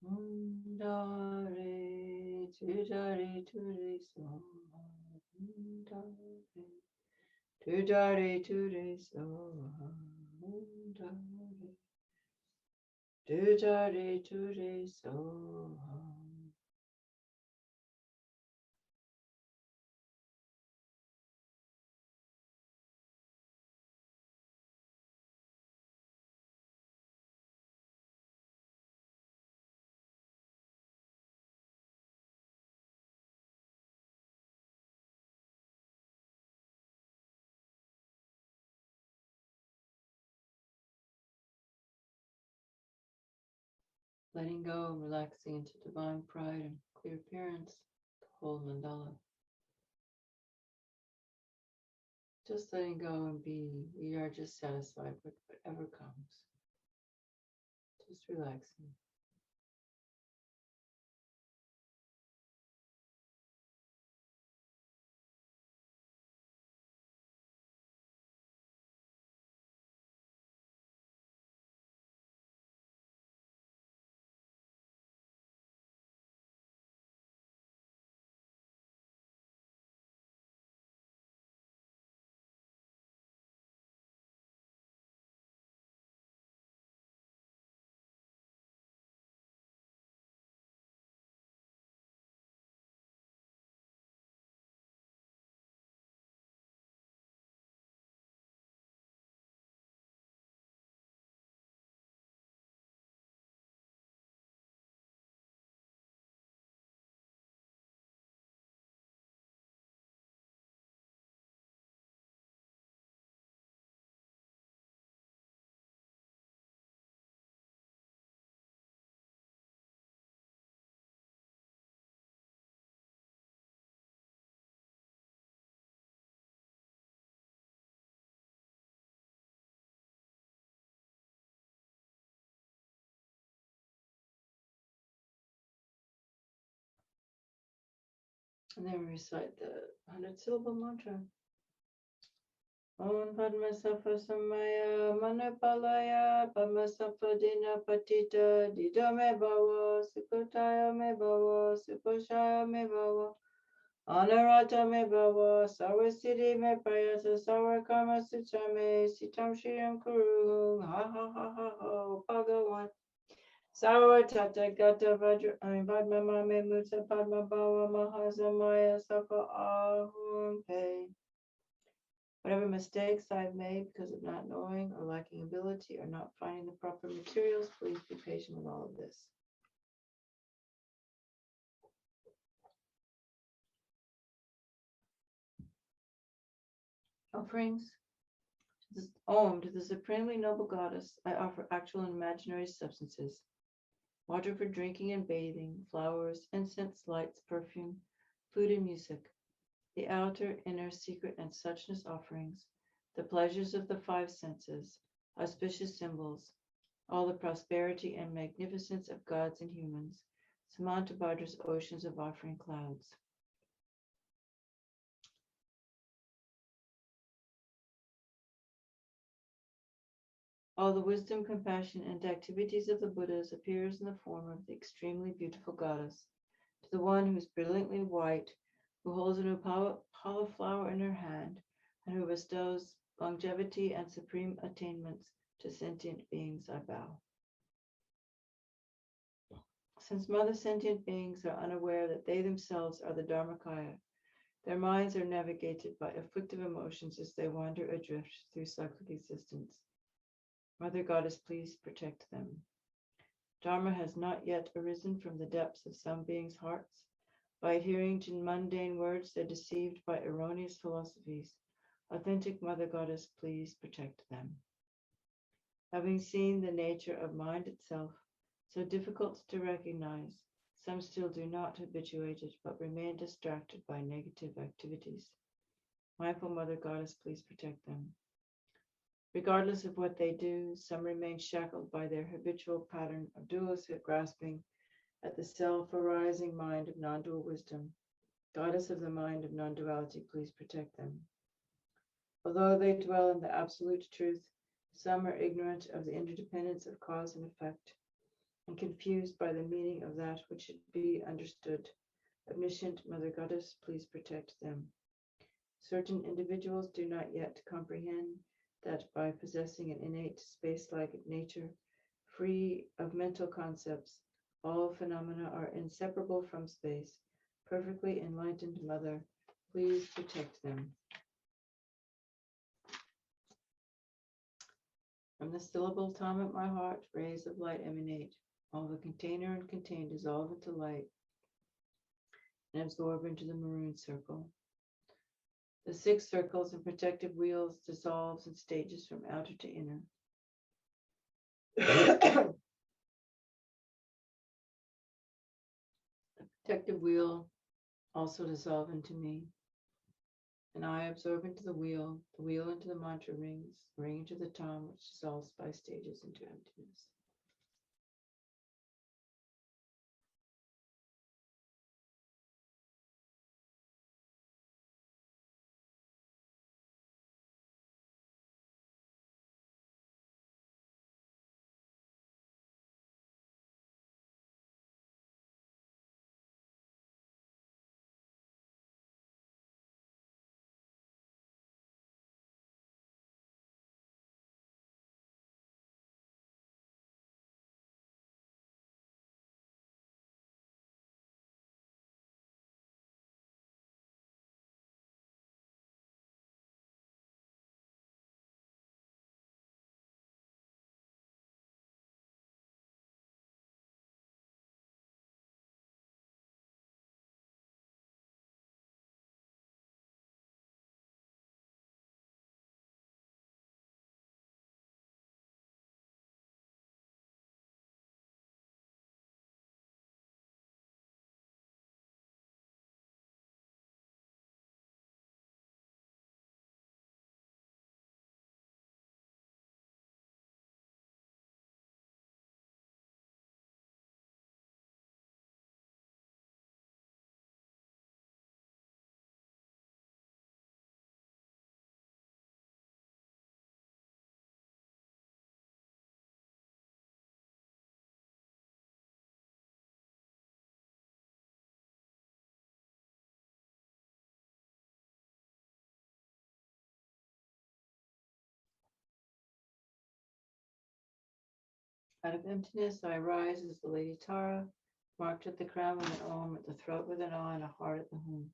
A: Dare, tudare, ture, so. Tudare, ture, so. Tudare, ture, so. Letting go, relaxing into divine pride and clear appearance, the whole mandala. Just letting go and be. We are just satisfied with whatever comes. Just relaxing. And then we recite the 100-syllable mantra. Om Padma Sattva Samaya Manipalaya Padma Sattva Dina Patita Dida Me Bhava Sukutaya Me Bhava Sukoshaya Me Bhava Anarata Me Bhava Sarvasiddhi Me Prayasa Sarvakarma Suchame Sitam Shriram Kuru Ha Ha Ha Ha Ha Bhagavan Sarva Tata Gata Padma Mame Muta Padma Bhava Mahasamaya Safa Ahum Pe. Whatever mistakes I've made because of not knowing or lacking ability or not finding the proper materials, please be patient with all of this. Offerings. Om, to the supremely noble goddess, I offer actual and imaginary substances. Water for drinking and bathing, flowers, incense, lights, perfume, food and music. The outer, inner, secret, and suchness offerings, the pleasures of the five senses, auspicious symbols, all the prosperity and magnificence of gods and humans, Samantabhadra's oceans of offering clouds. All the wisdom, compassion, and activities of the Buddhas appears in the form of the extremely beautiful goddess, to the one who is brilliantly white, who holds an upala flower in her hand, and who bestows longevity and supreme attainments to sentient beings, I bow. Since mother sentient beings are unaware that they themselves are the Dharmakaya, their minds are navigated by afflictive emotions as they wander adrift through cyclic existence. Mother Goddess, please protect them. Dharma has not yet arisen from the depths of some beings' hearts. By adhering to mundane words, they're deceived by erroneous philosophies. Authentic Mother Goddess, please protect them. Having seen the nature of mind itself, so difficult to recognize, some still do not habituate it, but remain distracted by negative activities. Mindful Mother Goddess, please protect them. Regardless of what they do, some remain shackled by their habitual pattern of dualistic grasping at the self-arising mind of non-dual wisdom. Goddess of the mind of non-duality, please protect them. Although they dwell in the absolute truth, some are ignorant of the interdependence of cause and effect and confused by the meaning of that which should be understood. Omniscient Mother Goddess, please protect them. Certain individuals do not yet comprehend that by possessing an innate space-like nature, free of mental concepts, all phenomena are inseparable from space. Perfectly enlightened Mother, please protect them. From the syllable Tom at my heart, rays of light emanate. All the container and contained dissolve into light and absorb into the maroon circle. The 6 circles and protective wheels dissolves in stages from outer to inner. The protective wheel also dissolve into me. And I absorb into the wheel into the mantra rings, ring into the tom, which dissolves by stages into emptiness. Out of emptiness, I rise as the Lady Tara, marked at the crown with an Om, at the throat with an A, and a heart at the home.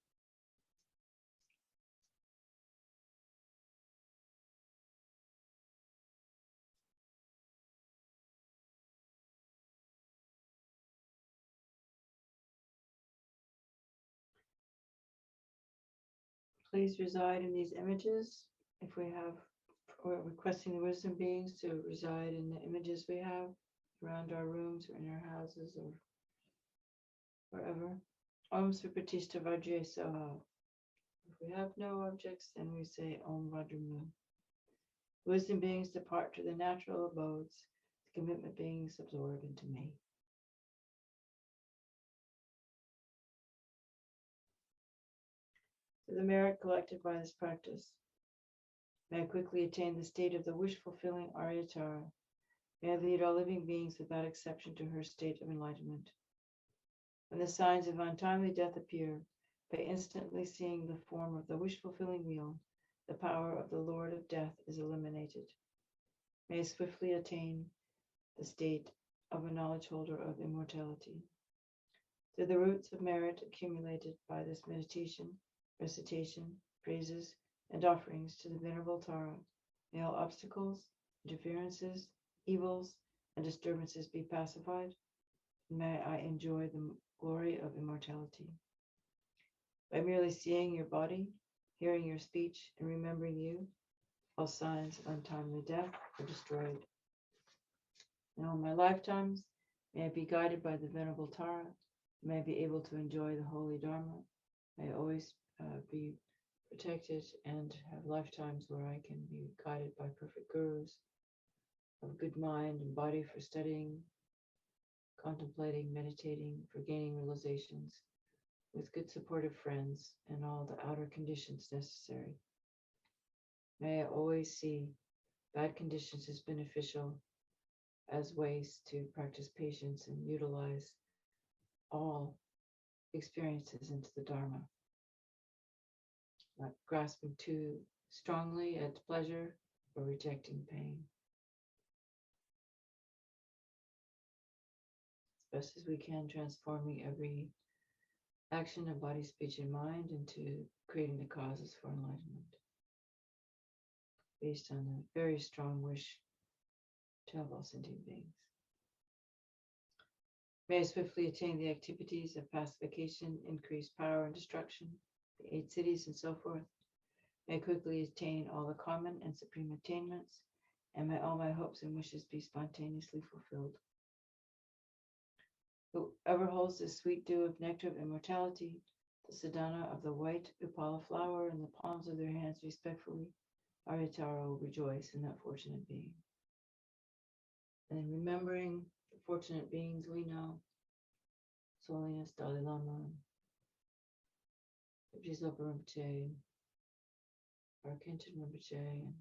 A: Please reside in these images. If we have, or requesting the wisdom beings to reside in the images we have around our rooms or in our houses or wherever. Om Sripatishta Vajre Soha. If we have no objects, then we say Om Vajramu. Wisdom beings depart to the natural abodes. The commitment beings absorb into me. To the merit collected by this practice, may I quickly attain the state of the wish-fulfilling Aryatara. May I lead all living beings without exception to her state of enlightenment. When the signs of untimely death appear, by instantly seeing the form of the wish-fulfilling wheel, the power of the Lord of Death is eliminated. May I swiftly attain the state of a knowledge holder of immortality. Through the roots of merit accumulated by this meditation, recitation, praises, and offerings to the Venerable Tara, may all obstacles, interferences, evils, and disturbances be pacified, and may I enjoy the glory of immortality. By merely seeing your body, hearing your speech, and remembering you, all signs of untimely death are destroyed. In all my lifetimes, may I be guided by the Venerable Tara. May I be able to enjoy the holy Dharma. May I always be protected and have lifetimes where I can be guided by perfect gurus of good mind and body for studying, contemplating, meditating, for gaining realizations, with good supportive friends and all the outer conditions necessary. May I always see bad conditions as beneficial, as ways to practice patience and utilize all experiences into the Dharma. Not grasping too strongly at pleasure or rejecting pain. As best as we can, transforming every action of body, speech, and mind into creating the causes for enlightenment, based on a very strong wish to have all sentient beings. May I swiftly attain the activities of pacification, increased power and destruction, the 8 cities, and so forth. May I quickly attain all the common and supreme attainments, and may all my hopes and wishes be spontaneously fulfilled. Whoever holds the sweet dew of nectar of immortality, the sadhana of the white upala flower in the palms of their hands respectfully, Aryatara will rejoice in that fortunate being. And in remembering the fortunate beings we know, His Holiness Dalai Lama, Jizopa Rinpoche, Arkenton Rinpoche, and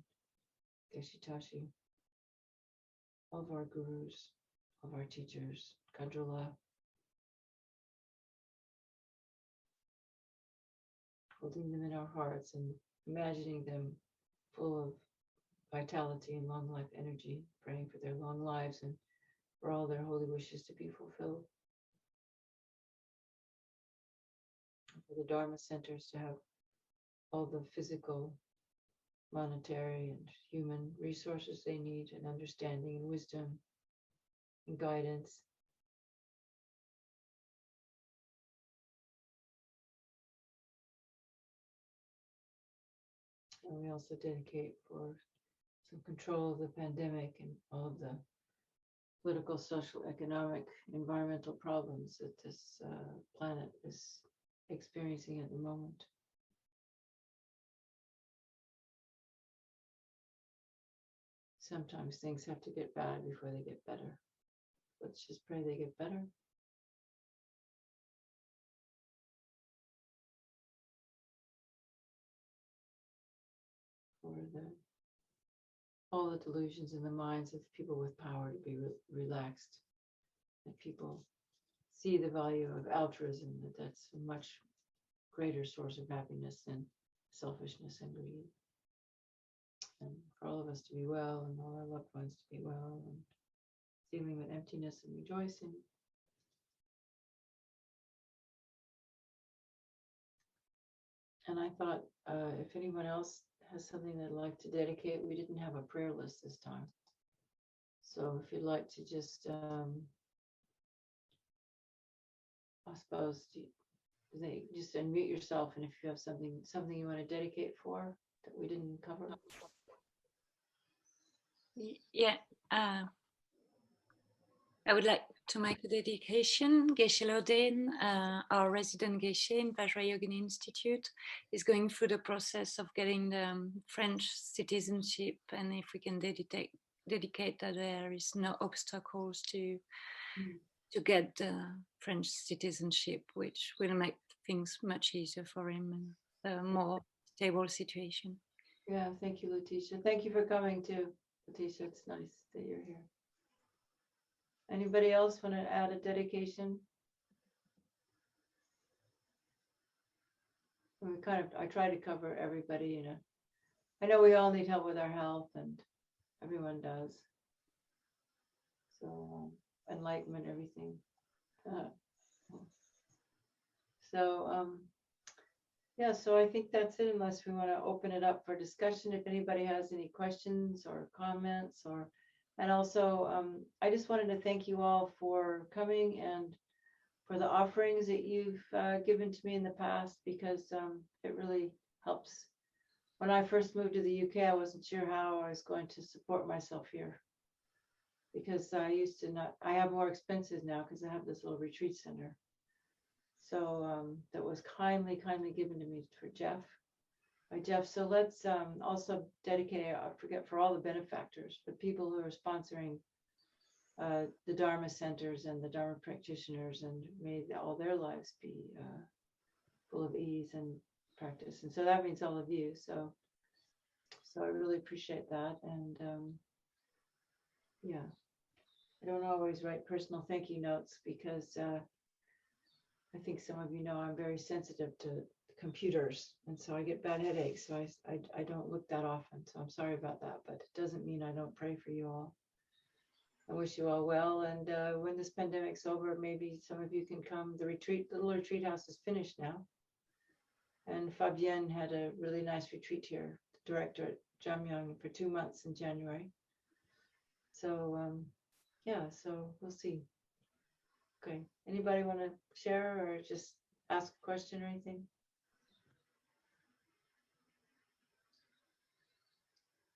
A: Geshe Tashi, all of our gurus, all of our teachers, Kadrula, holding them in our hearts and imagining them full of vitality and long life energy, praying for their long lives and for all their holy wishes to be fulfilled. And for the Dharma centers to have all the physical, monetary, and human resources they need, and understanding and wisdom and guidance. And we also dedicate for some control of the pandemic and all of the political, social, economic, environmental problems that this planet is experiencing at the moment. Sometimes things have to get bad before they get better. Let's just pray they get better. For all the delusions in the minds of people with power to be relaxed, that people see the value of altruism, that's a much greater source of happiness than selfishness and greed. And for all of us to be well, and all our loved ones to be well, and dealing with emptiness and rejoicing. And I thought, if anyone else has something they'd like to dedicate, we didn't have a prayer list this time. So if you'd like to just, I suppose, just unmute yourself, and if you have something you want to dedicate for that we didn't cover.
C: Yeah, I would like to make a dedication. Geshe Lodin, our resident Geshe in Vajrayogini Institute, is going through the process of getting the French citizenship, and if we can dedicate that there is no obstacles to get the French citizenship, which will make things much easier for him and a more stable situation.
A: Yeah, thank you, Letitia. Thank you for coming too, Letitia. It's nice that you're here. Anybody else want to add a dedication? I try to cover everybody, you know. I know we all need help with our health, and everyone does. So enlightenment, everything. Yeah, so I think that's it, unless we want to open it up for discussion. If anybody has any questions or comments, and also I just wanted to thank you all for coming and for the offerings that you've given to me in the past, because it really helps. When I first moved to the UK, I wasn't sure how I was going to support myself here, because I used to not. I have more expenses now because I have this little retreat center. So that was kindly given to me by Jeff. So let's also dedicate, I forget, for all the benefactors, but people who are sponsoring the Dharma centers and the Dharma practitioners, and may all their lives be full of ease and practice. And so that means all of you. So I really appreciate that. And yeah, I don't always write personal thank you notes, because I think some of you know I'm very sensitive to computers, and so I get bad headaches. So I don't look that often. So I'm sorry about that, but it doesn't mean I don't pray for you all. I wish you all well. And when this pandemic's over, maybe some of you can come. The little retreat house is finished now. And Fabienne had a really nice retreat here, the director at Jamyang, for 2 months in January. So yeah, so we'll see. Okay, anybody want to share or just ask a question or anything?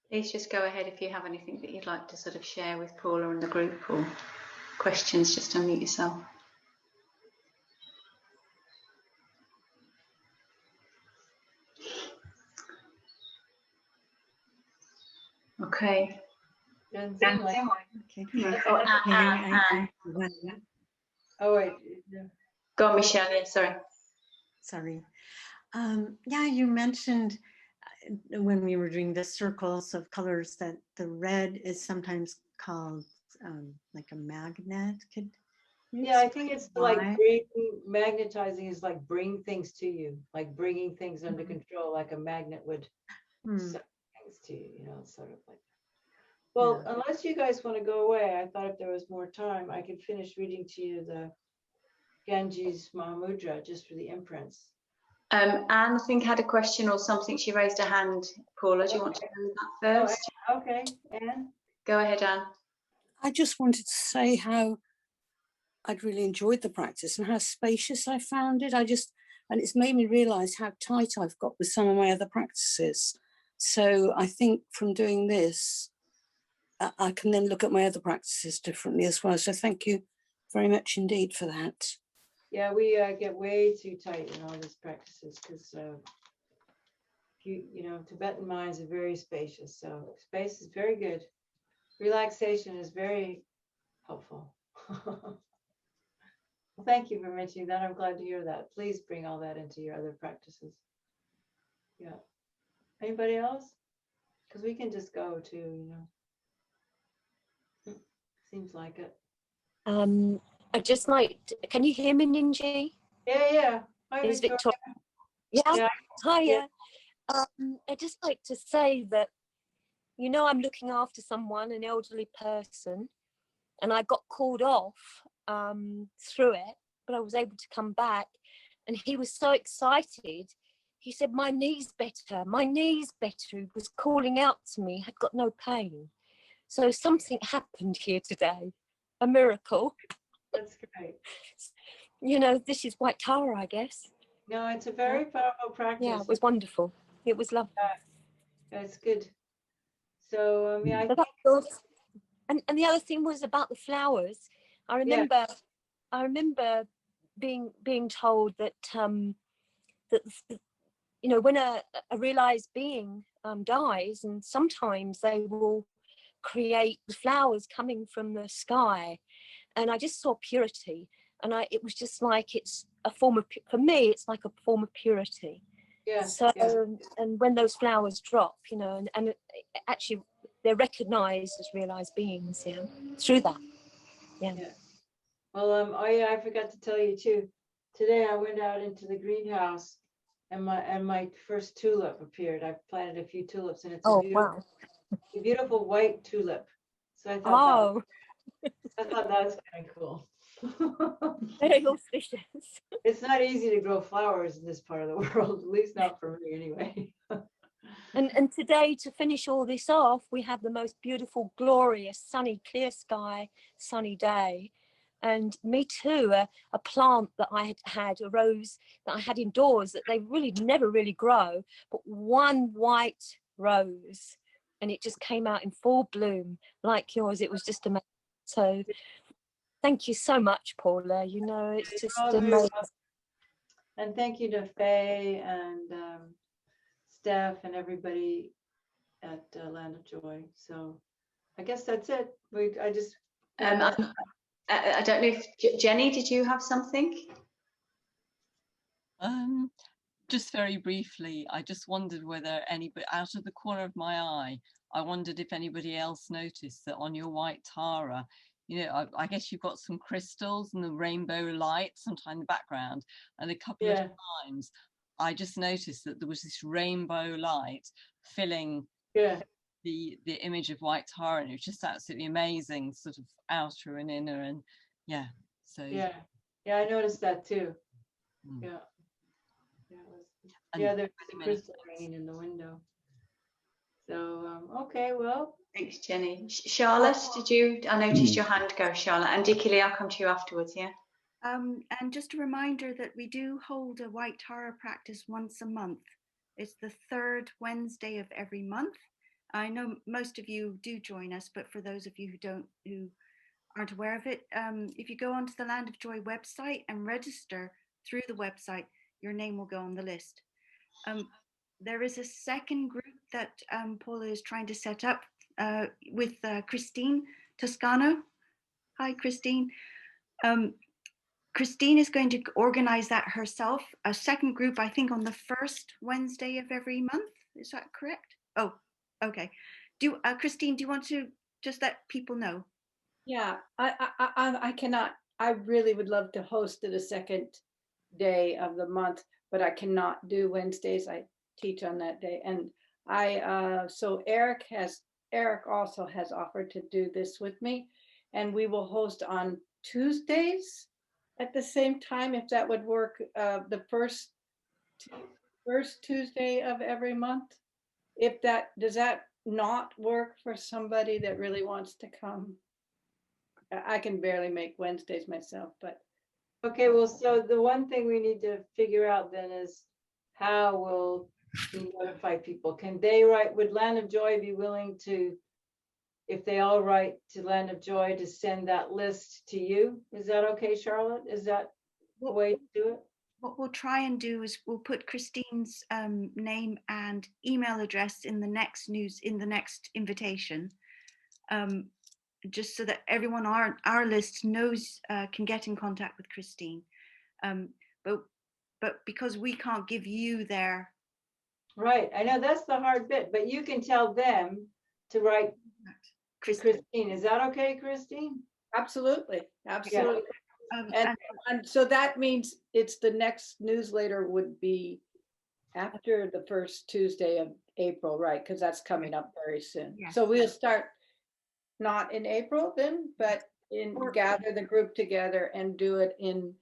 E: Please just go ahead if you have anything that you'd like to sort of share with Paula and the group, or questions, just unmute yourself. Okay.
A: Doesn't seem like.
F: Okay.
E: No.
A: Oh wait.
E: Go on, Michelle. Yeah, sorry.
F: Sorry. Yeah, you mentioned when we were doing the circles of colors that the red is sometimes called like a magnet. Could you
A: Yeah, I think
F: explain
A: it's
F: why?
A: like magnetizing is like bring things to you, like bringing things under
F: Mhm.
A: control, like a magnet would
F: Hmm.
A: suck things to you, you know, sort of like. Well,
F: Yeah.
A: unless you guys want to go away, I thought if there was more time, I could finish reading to you the Ganges Mahamudra just for the imprints.
E: Anne, I think, had a question or something. She raised her hand. Paula, do you want to go with that first?
A: Oh, okay, Anne?
E: Go ahead, Anne.
B: I just wanted to say how I'd really enjoyed the practice and how spacious I found it. And it's made me realize how tight I've got with some of my other practices. So I think from doing this, I can then look at my other practices differently as well. So thank you very much indeed for that.
A: Yeah, we get way too tight in all these practices because you know, Tibetan minds are very spacious. So space is very good. Relaxation is very helpful. Well, thank you for mentioning that. I'm glad to hear that. Please bring all that into your other practices. Yeah. Anybody else? Because we can just go to, you know. Seems like it.
G: I just like, can you hear me, Ninji?
A: Yeah. Hi,
G: Is
A: Victoria.
G: Yeah,
A: Yeah.
G: hiya. I'd just like to say that, you know, I'm looking after someone, an elderly person, and I got called off through it, but I was able to come back. And he was so excited. He said, my knee's better, my knee's better. He was calling out to me, had got no pain. So something happened here today, a miracle.
A: That's great.
G: You know, this is White Tara, I guess.
A: No, it's a very powerful practice.
G: Yeah, it was wonderful. It was lovely.
A: That's good. So yeah, I
G: So that was, and the other thing was about the flowers. I remember being told that that you know, when a realized being dies, and sometimes they will create flowers coming from the sky, and I just saw purity, and it was just like, it's a form of, for me it's like a form of purity. So and when those flowers drop, you know, and actually they're recognized as realized beings, yeah, through that. Yeah.
A: Well, I forgot to tell you too. Today I went out into the greenhouse, and my first tulip appeared. I planted a few tulips, and it's a beautiful white tulip. So I thought that was kind of cool.
G: Very auspicious.
A: It's not easy to grow flowers in this part of the world, at least not for me anyway.
G: And today, to finish all this off, we have the most beautiful, glorious, sunny, clear sky, sunny day. And me too, a plant that I had, a rose that I had indoors that they really never really grow, but one white rose, and it just came out in full bloom like yours. It was just amazing. So thank you so much, Paula. You know, it's just amazing.
A: And thank you to Faye and Steph and everybody at Land of Joy. So I guess that's it. I
E: don't know if Jenny, did you have something?
H: Just very briefly, I just wondered whether anybody, out of the corner of my eye, I wondered if anybody else noticed that on your white Tara, you know, I guess you've got some crystals and the rainbow light sometime in the background, and a couple of times I just noticed that there was this rainbow light filling the image of white Tara, and it was just absolutely amazing, sort of outer and inner, and so
A: I noticed that too. There's a crystal hanging in the window. So okay, well,
E: thanks, Jenny. Charlotte, did you? I noticed your hand go, Charlotte. And Dikili, I'll come to you afterwards. Yeah.
I: And just a reminder that we do hold a White Tara practice once a month. It's the third Wednesday of every month. I know most of you do join us, but for those of you who aren't aware of it, if you go onto the Land of Joy website and register through the website, your name will go on the list. There is a second group that Paula is trying to set up with Christine Toscano. Hi, Christine. Christine is going to organize that herself, a second group, I think, on the first Wednesday of every month. Is that correct? Oh, okay. Christine, do you want to just let people know?
J: Yeah, I cannot. I really would love to host it a second day of the month, but I cannot do Wednesdays. I teach on that day, and so Eric also has offered to do this with me, and we will host on Tuesdays at the same time, if that would work. The first Tuesday of every month. Does that not work for somebody that really wants to come? I can barely make Wednesdays myself, but.
A: Okay, well, so the one thing we need to figure out then is how we'll notify people. Would Land of Joy be willing to, if they all write to Land of Joy, to send that list to you? Is that okay, Charlotte? Is that the way to do it?
I: What we'll try and do is we'll put Christine's name and email address in the next invitation, just so that everyone on our list knows, can get in contact with Christine. But because we can't give you their.
A: Right, I know that's the hard bit, but you can tell them to write Christine. Is that okay, Christine?
J: Absolutely, absolutely. Yeah. And so that means it's the next newsletter would be after the first Tuesday of April, right? Because that's coming up very soon. Yes. So we'll start not in April then, but gather the group together and do it in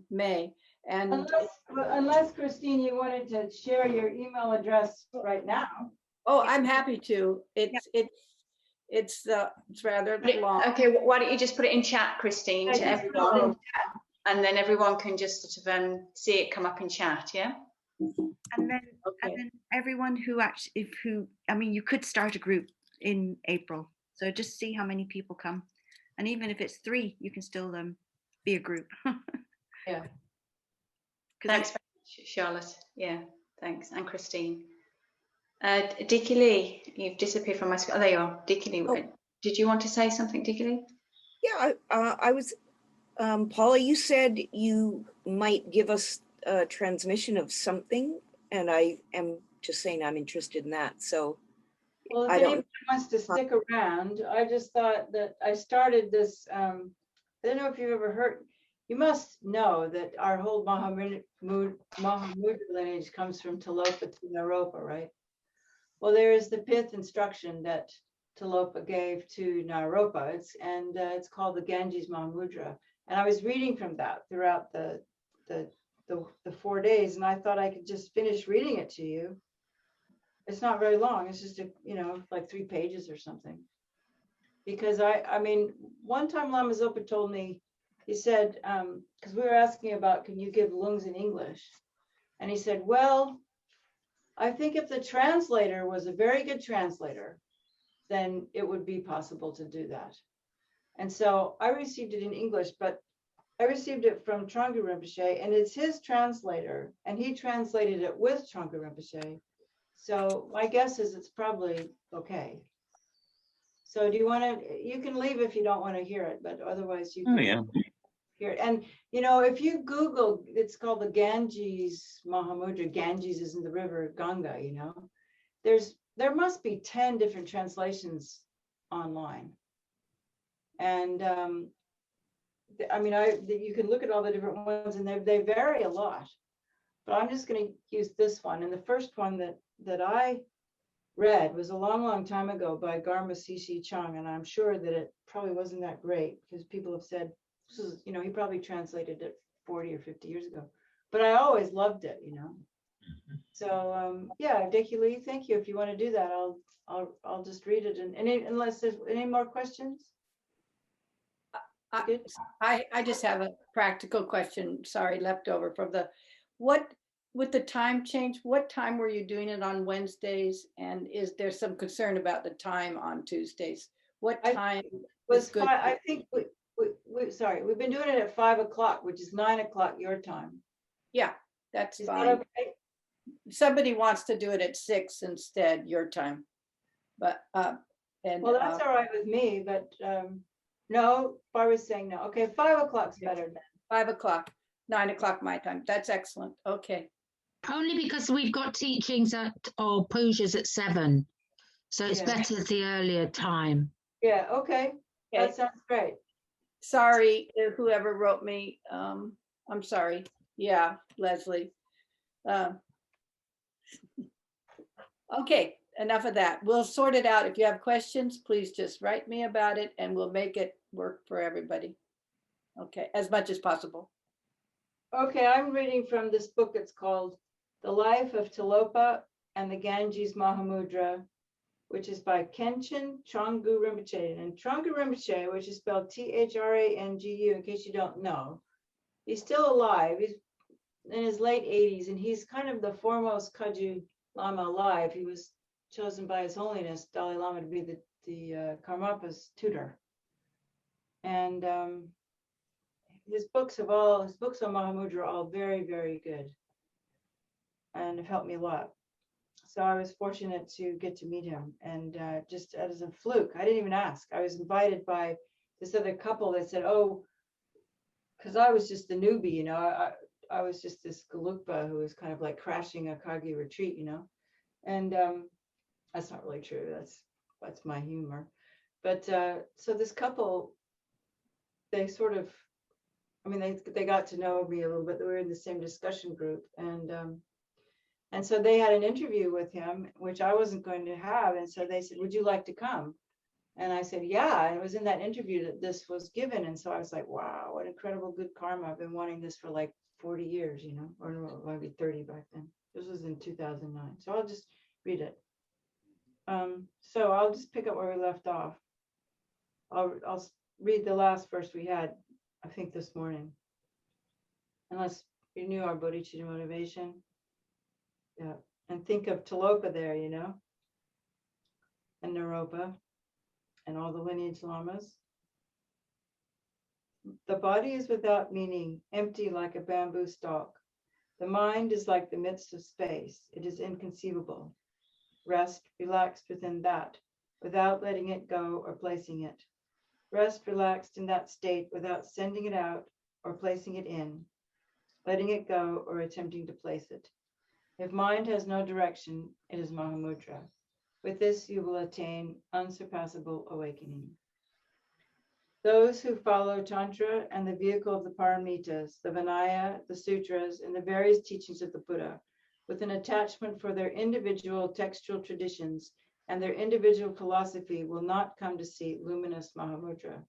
J: May. And
A: Unless Christine, you wanted to share your email address right now.
J: oh, I'm happy to. It's rather long.
E: Okay, why don't you just put it in chat, Christine, to everyone, and then everyone can just sort of see it come up in chat, yeah?
I: And then everyone who actually, I mean, you could start a group in April. So just see how many people come. And even if it's 3, you can still be a group.
A: Yeah.
E: Thanks very much, Charlotte. Yeah, thanks. And Christine. Dickie Lee, you've disappeared from my screen. Oh, there you are. Dickie Lee. Oh. Did you want to say something, Dickie Lee?
K: Yeah, I was, Paula, you said you might give us a transmission of something, and I am just saying I'm interested in that. So
A: well, if anyone wants to stick around, I just thought that I started this, I don't know if you've ever heard, you must know that our whole Mahamudra lineage comes from Tilopa to Naropa, right? Well, there is the 5th instruction that Tilopa gave to Naropa. It's called the Ganges Mahamudra. And I was reading from that throughout the 4 days, and I thought I could just finish reading it to you. It's not very long. It's just like 3 pages or something. Because I mean, one time Lama Zopa told me, he said, because we were asking about, can you give lungs in English? And he said, well, I think if the translator was a very good translator, then it would be possible to do that. And so I received it in English, but I received it from Trungpa Rinpoche, and it's his translator, and he translated it with Trungpa Rinpoche. So my guess is it's probably okay. So do you want to, you can leave if you don't want to hear it, but otherwise you can hear it. And, if you Google, it's called the Ganges Mahamudra. Ganges is in the river Ganga, there must be 10 different translations online. And I mean, you can look at all the different ones, and they vary a lot. But I'm just going to use this one. And the first one that I read was a long, long time ago by Garma Sishi Chung, and I'm sure that it probably wasn't that great because people have said, this is, he probably translated it 40 or 50 years ago. But I always loved it, So yeah, Dickie Lee, thank you. If you want to do that, I'll just read it. And unless there's any more questions.
J: I just have a practical question, sorry, left over from with the time change, what time were you doing it on Wednesdays? And is there some concern about the time on Tuesdays? What time was good?
A: I think we've been doing it at 5 o'clock, which is 9 o'clock your time.
J: Yeah, that's
A: Is
J: fine.
A: that okay?
J: Somebody wants to do it at 6 instead, your time. But well,
A: that's all right with me, but no, Barbara's saying no. Okay, 5 o'clock's better then.
J: 5 o'clock, 9 o'clock my time. That's excellent. Okay.
L: Only because we've got teachings or pujas at 7. So it's better the earlier time.
A: Yeah, okay. That sounds great.
J: Sorry, whoever wrote me. I'm sorry. Yeah, Leslie. Okay, enough of that. We'll sort it out. If you have questions, please just write me about it and we'll make it work for everybody. Okay, as much as possible.
A: Okay, I'm reading from this book. It's called The Life of Tilopa and the Ganges Mahamudra, which is by Khenchen Trungpa Rinpoche. And Trungpa Rinpoche, which is spelled Thrangu, in case you don't know, he's still alive. He's in his late 80s, and he's kind of the foremost Kagyu Lama alive. He was chosen by His Holiness Dalai Lama to be the Karmapa's tutor. And his books on Mahamudra are all very, very good and have helped me a lot. So I was fortunate to get to meet him, and just as a fluke, I didn't even ask. I was invited by this other couple that said, oh, because I was just the newbie, I was just this Gelugpa who was kind of like crashing a Kagyu retreat, and that's not really true. That's my humor. But so this couple, they sort of, they got to know me a little bit. They were in the same discussion group, and so they had an interview with him, which I wasn't going to have. And so they said, would you like to come? And I said, yeah, it was in that interview that this was given. And so I was like, wow, what incredible good karma. I've been wanting this for like 40 years, you know, or maybe 30 back then. This was in 2009. So I'll just read it. So I'll just pick up where we left off. I'll read the last verse we had, I think, this morning. And let's renew our bodhicitta motivation. Yeah. And think of Tiloka there, you know, and Naropa, and all the lineage lamas. The body is without meaning, empty like a bamboo stalk. The mind is like the midst of space. It is inconceivable. Rest relaxed within that, without letting it go or placing it. Rest relaxed in that state without sending it out or placing it in, letting it go or attempting to place it. If mind has no direction, it is Mahamudra. With this, you will attain unsurpassable awakening. Those who follow Tantra and the vehicle of the Paramitas, the Vinaya, the Sutras, and the various teachings of the Buddha, with an attachment for their individual textual traditions and their individual philosophy, will not come to see luminous Mahamudra.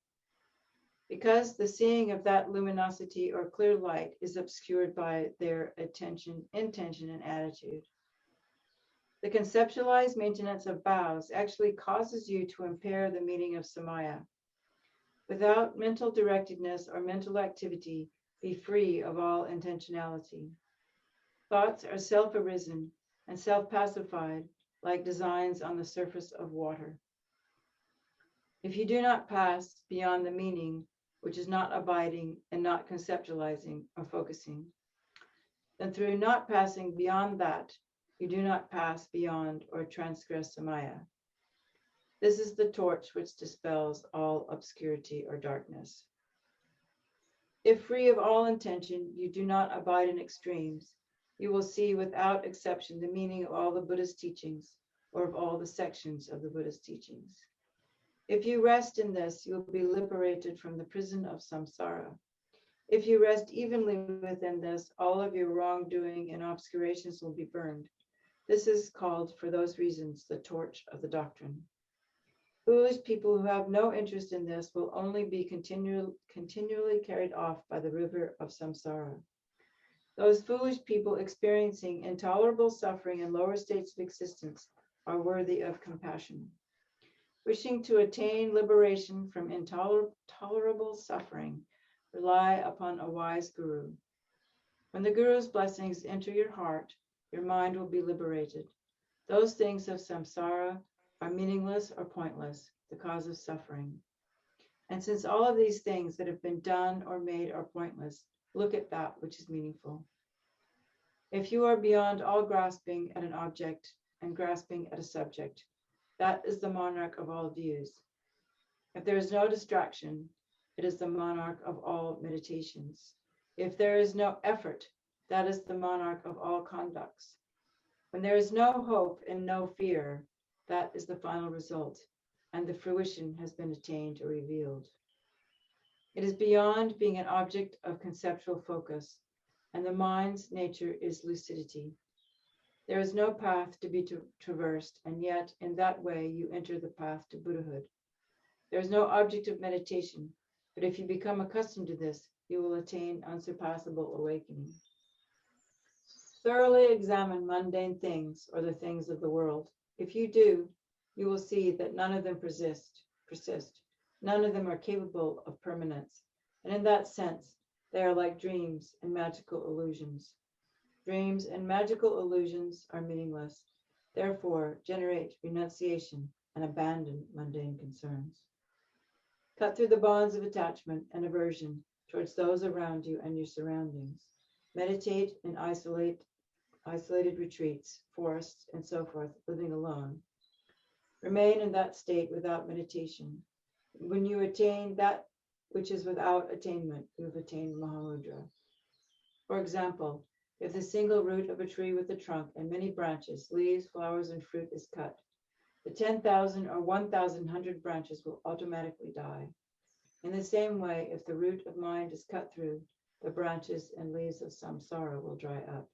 A: Because the seeing of that luminosity or clear light is obscured by their intention, and attitude. The conceptualized maintenance of vows actually causes you to impair the meaning of samaya. Without mental directedness or mental activity, be free of all intentionality. Thoughts are self-arisen and self-pacified like designs on the surface of water. If you do not pass beyond the meaning, which is not abiding and not conceptualizing or focusing, then through not passing beyond that, you do not pass beyond or transgress samaya. This is the torch which dispels all obscurity or darkness. If free of all intention, you do not abide in extremes, you will see without exception the meaning of all the Buddha's teachings or of all the sections of the Buddha's teachings. If you rest in this, you will be liberated from the prison of samsara. If you rest evenly within this, all of your wrongdoing and obscurations will be burned. This is called, for those reasons, the torch of the doctrine. Foolish people who have no interest in this will only be continually carried off by the river of samsara. Those foolish people experiencing intolerable suffering in lower states of existence are worthy of compassion. Wishing to attain liberation from intolerable suffering, rely upon a wise guru. When the guru's blessings enter your heart, your mind will be liberated. Those things of samsara are meaningless or pointless, the cause of suffering. And since all of these things that have been done or made are pointless, look at that which is meaningful. If you are beyond all grasping at an object and grasping at a subject, that is the monarch of all views. If there is no distraction, it is the monarch of all meditations. If there is no effort, that is the monarch of all conducts. When there is no hope and no fear, that is the final result, and the fruition has been attained or revealed. It is beyond being an object of conceptual focus, and the mind's nature is lucidity. There is no path to be traversed, and yet in that way you enter the path to Buddhahood. There is no object of meditation, but if you become accustomed to this, you will attain unsurpassable awakening. Thoroughly examine mundane things or the things of the world. If you do, you will see that none of them persist. None of them are capable of permanence. And in that sense, they are like dreams and magical illusions. Dreams and magical illusions are meaningless. Therefore, generate renunciation and abandon mundane concerns. Cut through the bonds of attachment and aversion towards those around you and your surroundings. Meditate in isolated retreats, forests, and so forth, living alone. Remain in that state without meditation. When you attain that which is without attainment, you have attained Mahamudra. For example, if the single root of a tree with a trunk and many branches, leaves, flowers, and fruit is cut, the 10,000 or 1,100 branches will automatically die. In the same way, if the root of mind is cut through, the branches and leaves of samsara will dry up.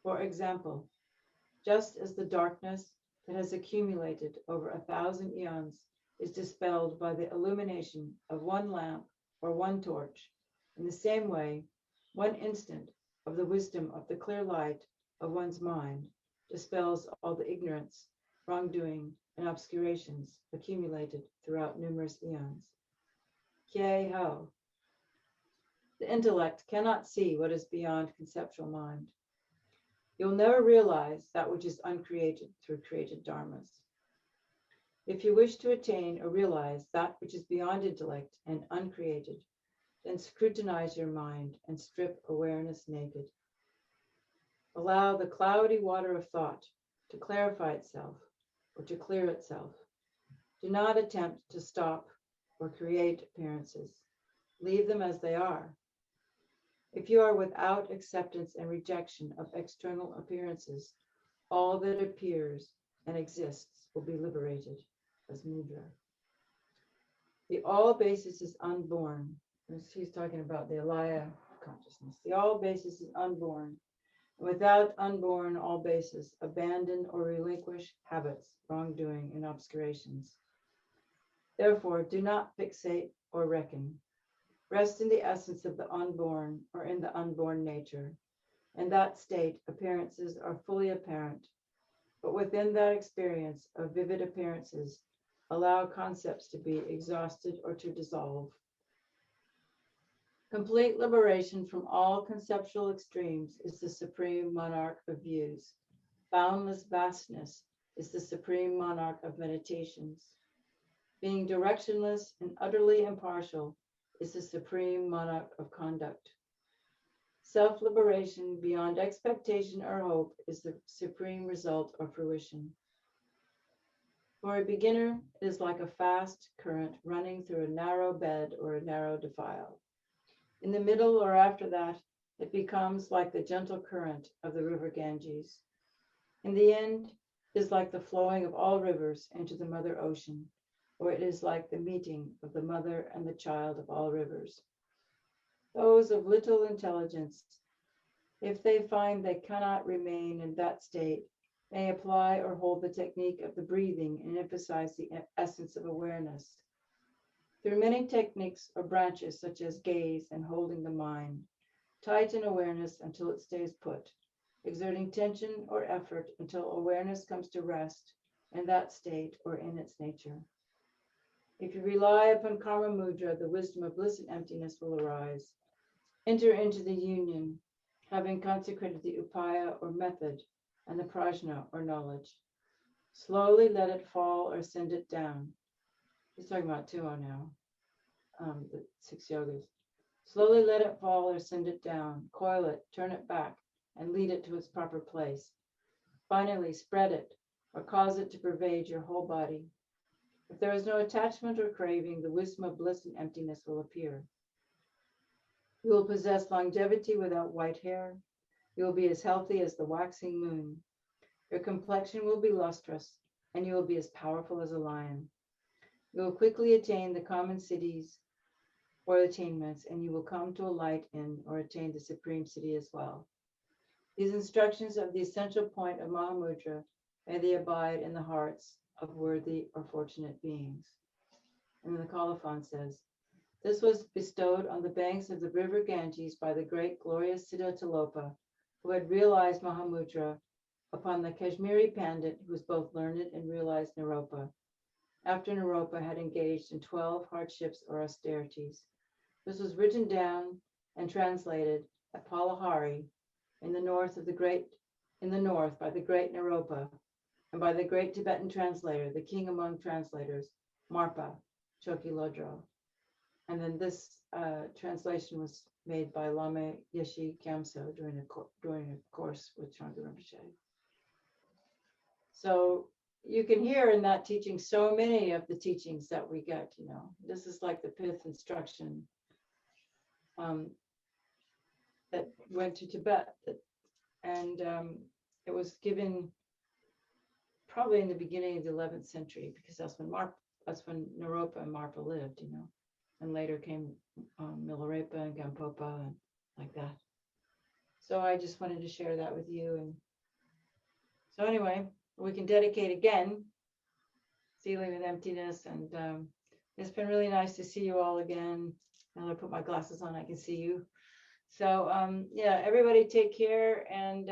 A: For example, just as the darkness that has accumulated over 1,000 eons is dispelled by the illumination of one lamp or one torch. In the same way, one instant of the wisdom of the clear light of one's mind dispels all the ignorance, wrongdoing, and obscurations accumulated throughout numerous eons. Kye ho. The intellect cannot see what is beyond conceptual mind. You'll never realize that which is uncreated through created dharmas. If you wish to attain or realize that which is beyond intellect and uncreated, then scrutinize your mind and strip awareness naked. Allow the cloudy water of thought to clarify itself or to clear itself. Do not attempt to stop or create appearances. Leave them as they are. If you are without acceptance and rejection of external appearances, all that appears and exists will be liberated as mudra. The all basis is unborn. She's talking about the alaya consciousness. The all basis is unborn. Without unborn all basis, abandon or relinquish habits, wrongdoing, and obscurations. Therefore, do not fixate or reckon. Rest in the essence of the unborn or in the unborn nature. In that state, appearances are fully apparent. But within that experience of vivid appearances, allow concepts to be exhausted or to dissolve. Complete liberation from all conceptual extremes is the supreme monarch of views. Boundless vastness is the supreme monarch of meditations. Being directionless and utterly impartial is the supreme monarch of conduct. Self-liberation beyond expectation or hope is the supreme result or fruition. For a beginner, it is like a fast current running through a narrow bed or a narrow defile. In the middle or after that, it becomes like the gentle current of the river Ganges. In the end, it is like the flowing of all rivers into the mother ocean, or it is like the meeting of the mother and the child of all rivers. Those of little intelligence, if they find they cannot remain in that state, may apply or hold the technique of the breathing and emphasize the essence of awareness. Through many techniques or branches such as gaze and holding the mind, tighten awareness until it stays put, exerting tension or effort until awareness comes to rest in that state or in its nature. If you rely upon karma mudra, the wisdom of bliss and emptiness will arise. Enter into the union, having consecrated the upaya or method and the prajna or knowledge. Slowly let it fall or send it down. He's talking about Tuo now, the 6 yogas. Slowly let it fall or send it down. Coil it, turn it back, and lead it to its proper place. Finally, spread it or cause it to pervade your whole body. If there is no attachment or craving, the wisdom of bliss and emptiness will appear. You will possess longevity without white hair. You will be as healthy as the waxing moon. Your complexion will be lustrous, and you will be as powerful as a lion. You will quickly attain the common cities or attainments, and you will come to a light in or attain the supreme city as well. These instructions of the essential point of Mahamudra, may they abide in the hearts of worthy or fortunate beings. And then the colophon says, this was bestowed on the banks of the river Ganges by the great glorious Siddhartha, who had realized Mahamudra upon the Kashmiri Pandit, who was both learned and realized Naropa, after Naropa had engaged in 12 hardships or austerities. This was written down and translated at Palahari in the north by the great Naropa, and by the great Tibetan translator, the king among translators, Marpa Chokilodro. And then this translation was made by Lama Yeshe Kyamso during a course with Chandra Rinpoche. So you can hear in that teaching so many of the teachings that we get, you know. This is like the fifth instruction that went to Tibet. And it was given probably in the beginning of the 11th century, because that's when Naropa and Marpa lived, you know. And later came Milarepa and Gampopa and like that. So I just wanted to share that with you. And so anyway, we can dedicate again. dealing with emptiness. And it's been really nice to see you all again. Now that I put my glasses on, I can see you. So yeah, everybody take care, and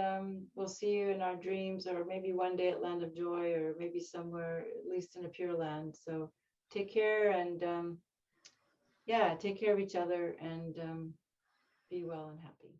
A: we'll see you in our dreams, or maybe one day at Land of Joy, or maybe somewhere, at least in a Pure Land. So take care, and yeah, take care of each other, and be well and happy.